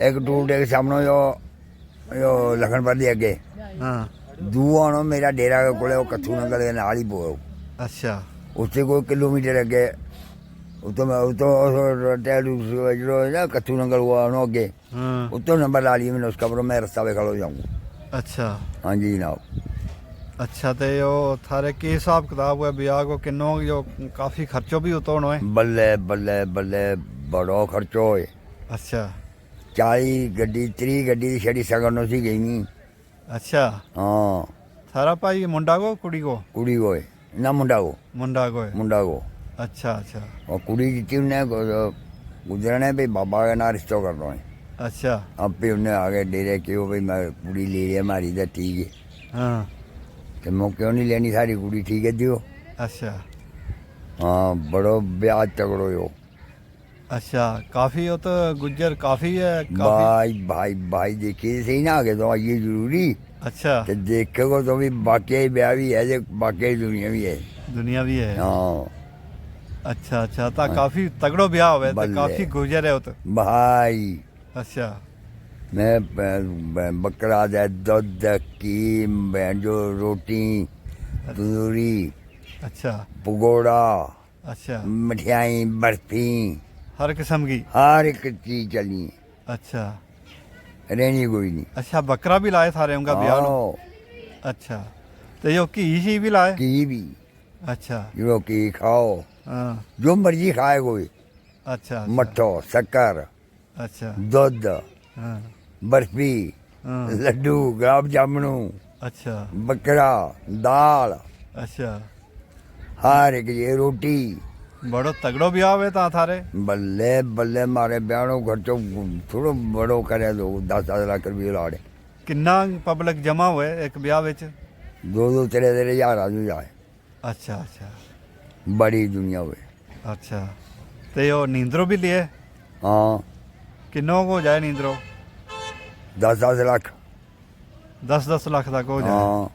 एक टूर के सामने यो लखनपुर दे अगे हाँ दू आनो मेरा डेरा के कोले वो कत्थू नंगल के नाल ही पो अच्छा उससे कोई किलोमीटर अगे उतो मैं उतो टैलू जो है ना कत्थू नंगल हुआ आनो अगे हाँ उतो नंबर ला लिया मैंने उसका पर मैं रास्ता पे खड़ो जाऊँ अच्छा हाँ जी जनाब अच्छा तो यो थारे के हिसाब किताब हुआ ब्याह को किन्नो यो काफ़ी खर्चो भी होता होना है? बल्ले बल्ले बल्ले बड़ो खर्चो है अच्छा 40 गड्डी 30 गड्डी की छड़ी सगन सी गई नहीं अच्छा हाँ थारा भाई मुंडा को कुड़ी को? कुड़ी को है ना मुंडा को मुंडा को है मुंडा को अच्छा अच्छा और कुड़ी जीती उन्हें गुजरने पे बाबा का ना रिश्ता कर रहा है अच्छा अब भी उन्हें आगे डेरे क्यों भाई मैं कुड़ी ले लिया हमारी तो ठीक है हाँ तो मैं क्यों नहीं लेनी सारी कुड़ी ठीक है दियो अच्छा हाँ बड़ो ब्याज तगड़ो यो अच्छा काफ़ी हो तो गुज्जर काफ़ी है काफ़ी भाई भाई भाई देखिए सही ना आगे तो ये जरूरी अच्छा तो देखोगे तो भी बाकी ब्याह भी है बाकी दुनिया भी है दुनिया भी है हाँ अच्छा अच्छा ता काफ़ी तगड़ो ब्याह हुआ तो बल्ले। काफ़ी गुजर है हो तो भाई अच्छा मैं बकरा दे दूध की जो रोटी तंदूरी अच्छा पकौड़ा अच्छा मिठाई बर्फी हर किस्म की हर एक चीज चली अच्छा रहनी कोई नहीं अच्छा बकरा भी लाए थारे उनका ब्याह नु? हाँ, अच्छा तो यो घी भी लाए की भी अच्छा जो की खाओ हाँ जो मर्जी खाए कोई अच्छा मट्ठो शक्कर अच्छा दूध हाँ बर्फी हाँ लड्डू गुलाब जामुनू अच्छा बकरा दाल अच्छा हर एक ये रोटी बड़ो तगड़ो ब्याह हुए ता थारे बल्ले बल्ले मारे ब्याहो खर्चो थोड़ो बड़ो करे तो 10 लाख रुपये लाड़े किन्ना पब्लिक जमा हुए एक ब्याह विच 2 3 हजार आदमी जाए अच्छा अच्छा बड़ी दुनिया हुए अच्छा ते यो नींदरो भी लिए हाँ किन्नो को जाए नींदरो 10 लाख 10 लाख तक हो जाए हाँ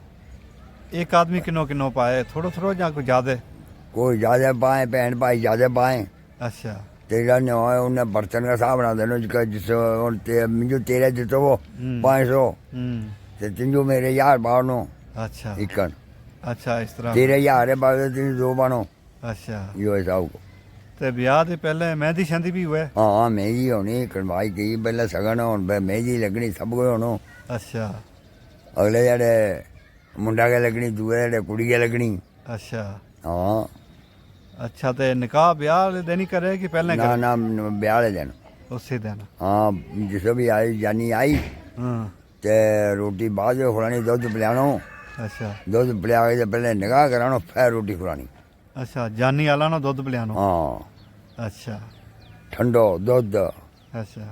एक आदमी किन्नो किन्नो पाए थोड़ो थोड़ो या कुछ ज्यादा कोई ज्यादा पाए भैन भाई ज्यादा पाए अच्छा तेरा न हो उन्हें बर्तन का हिसाब बना देना जो तेरे जितो वो 500 ते तिंजो मेरे 1000 बानो अच्छा इकन अच्छा इस तरह तेरे 1000 है बाद 2 बानो अच्छा यो हिसाब को ते ब्याह दे पहले मेहंदी शंदी भी हुए हाँ मेहंदी होनी कड़वाई की पहले सगन हो मेहंदी लगनी सब कुछ होना अच्छा अगले जेह्ड़े मुंडा के लगनी दूए जेह्ड़े कुड़ी के लगनी अच्छा हाँ अच्छा ते निकाह ब्याह वाले दिन ही करे कि पहले ना करे ना ब्याह वाले दिन उसी दिन हाँ जिसो भी आई जानी आई हाँ ते रोटी बाद में खुलानी दुद्ध पिलानो अच्छा दुद्ध पिला के पहले निगाह करानो फिर रोटी खुलानी अच्छा जानी आला ना दुद्ध पिलानो हाँ अच्छा ठंडो दुद्ध अच्छा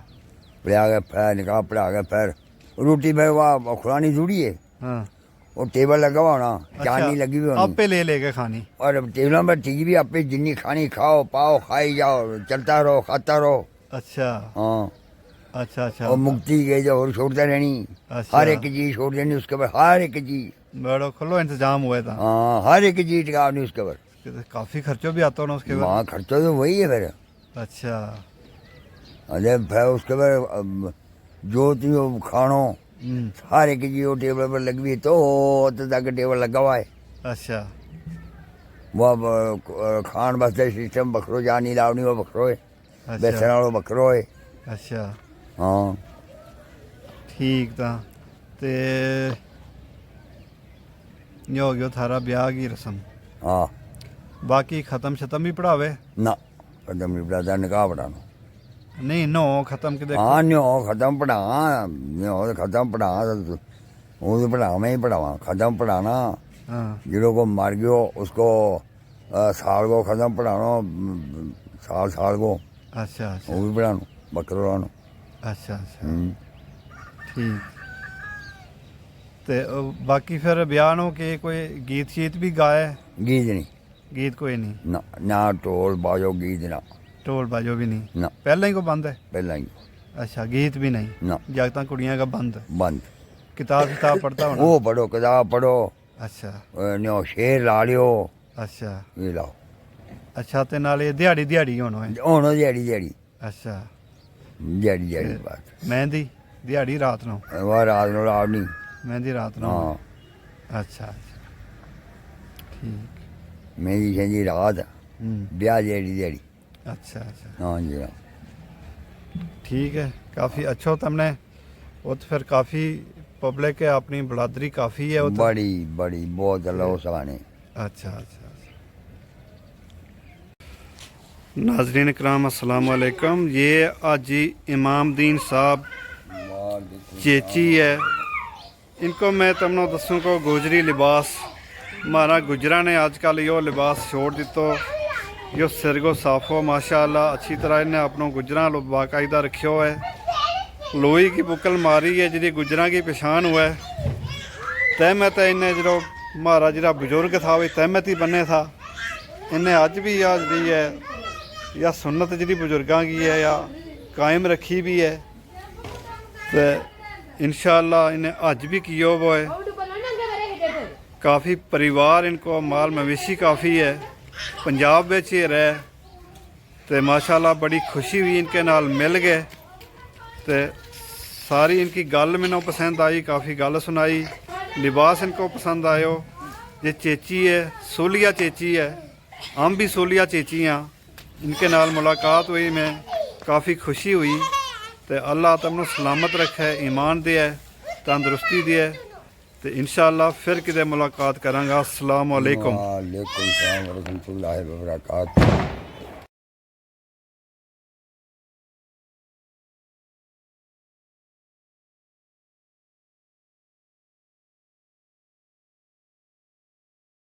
पिला के फिर निगाह पढ़ा के फिर रोटी भाई वाह खुलानी जरूरी है हाँ वो टेबल लगा हुआ होना, चांदी अच्छा, लगी हुई होनी, आपे ले लेके खानी। और टेबलों पर टीवी भी आप जिन्नी खानी खाओ पाओ खाई जाओ, चलता रहो खाता रहो। अच्छा हाँ, अच्छा अच्छा और मुक्ति के जो और छोड़ता रहनी, अच्छा। हर एक चीज छोड़ देनी उसके बाद, हर एक चीज। बड़ो खुलो इंतजाम हुआ था। हाँ, हर एक चीज टिकावनी उसके बाद। काफी खर्चो भी आता हो ना उसके बाद। वहाँ खर्चा तो वही है फिर। अच्छा अरे फिर उसके बाद जो तुम खानो, हर एक चीज वो टेबल पर लगी हुई है, तो तक टेबल लगा हुआ है। अच्छा वो अब खान वास्ते सिस्टम बखरो, जानी लावनी वो बखरो है, बेसन अच्छा वालों बखरो है। अच्छा हाँ, ठीक था। ते ये हो गया थारा ब्याह की रस्म। हाँ, बाकी खत्म शतम भी पढ़ावे? ना खत्म नहीं पढ़ाता, निकाह पढ़ाना। नहीं नो खत्म के देखो। हाँ, न्यो खत्म पढ़ा, न्यो खत्म पढ़ा, वो तो पढ़ा मैं ही पढ़ावा, खत्म पढ़ाना। हाँ जिलों को मार गयो उसको साल को खत्म पढ़ाना, साल साल को अच्छा अच्छा वो भी पढ़ानो, बकरो लानो। अच्छा अच्छा ठीक। ते बाकी फिर ब्याह नो के कोई गीत शीत भी गाए? गीत नहीं, गीत कोई नहीं? ना ना ढोल बाजो गीत ना, ढोल बाजो भी नहीं? ना पहले ही को बंद है? पहला ही अच्छा गीत भी नहीं? ना, जागता कुड़ियाँ का बंद? बंद। किताब किताब पढ़ता होना? वो पढ़ो, किताब पढ़ो, अच्छा न्यो शेर ला लियो, अच्छा ये लाओ। अच्छा ते नाले दिहाड़ी दिहाड़ी होना है? होनो दिहाड़ी दिहाड़ी, अच्छा दिहाड़ी दिहाड़ी बात। मेहंदी दिहाड़ी रात नो? वह रात नो लावनी। मेहंदी रात नो? हाँ, अच्छा अच्छा ठीक। मेरी शेंदी रात, ब्याह दिहाड़ी दिहाड़ी। अच्छा अच्छा हाँ जी हाँ। ठीक है। काफ़ी अच्छा हो तुमने। वो तो फिर काफ़ी पब्लिक है, अपनी बलादरी काफ़ी है वो तो। बड़ी बड़ी बहुत अल्लाह सवाने। अच्छा अच्छा नाजरीन कराम अस्सलाम वालेकुम। ये आजी इमामदीन साहब चेची है, इनको मैं तुमने दसूँ को गुजरी लिबास मारा गुजरा ने आजकल यो लिबास छोड़ दितो, यो सिर को साफो माशाअल्लाह अच्छी तरह इन्हें अपनों गुजरा लो बाकायदा रखियो है। लोही की बुकल मारी है जी गुजरा की पछाण हुआ है। तहमत है इन्हें जो मारा जरा बुजुर्ग था वही तहमत ही बने था, इन्हें अज भी याद दी है या सुन्नत जी बुजुर्गों की है या कायम रखी भी है। तो इंशाअल्लाह इन्हें अज भी किया वो है। काफ़ी परिवार इनको माल मवेशी काफ़ी है, पंजाब में ही रहे, तो माशाअल्लाह बड़ी खुशी हुई इनके नाल मिल गए। तो सारी इनकी गल मैनू पसंद आई, काफ़ी गल सुनाई, लिबास इनको पसंद आयो। ये चेची है, सोलिया चेची है, हम भी सोलिया चेची हाँ। इनके नाल मुलाकात हुई, मैं काफ़ी खुशी हुई। तो अल्लाह तुमने सलामत रखे, ईमान दे, तंदुरुस्ती दे। तो इंशाअल्लाह फिर किते मुलाकात करांगा। अस्सलाम वालेकुम। वालेकुम सलाम व रहमतुल्लाहि व बरकातहू।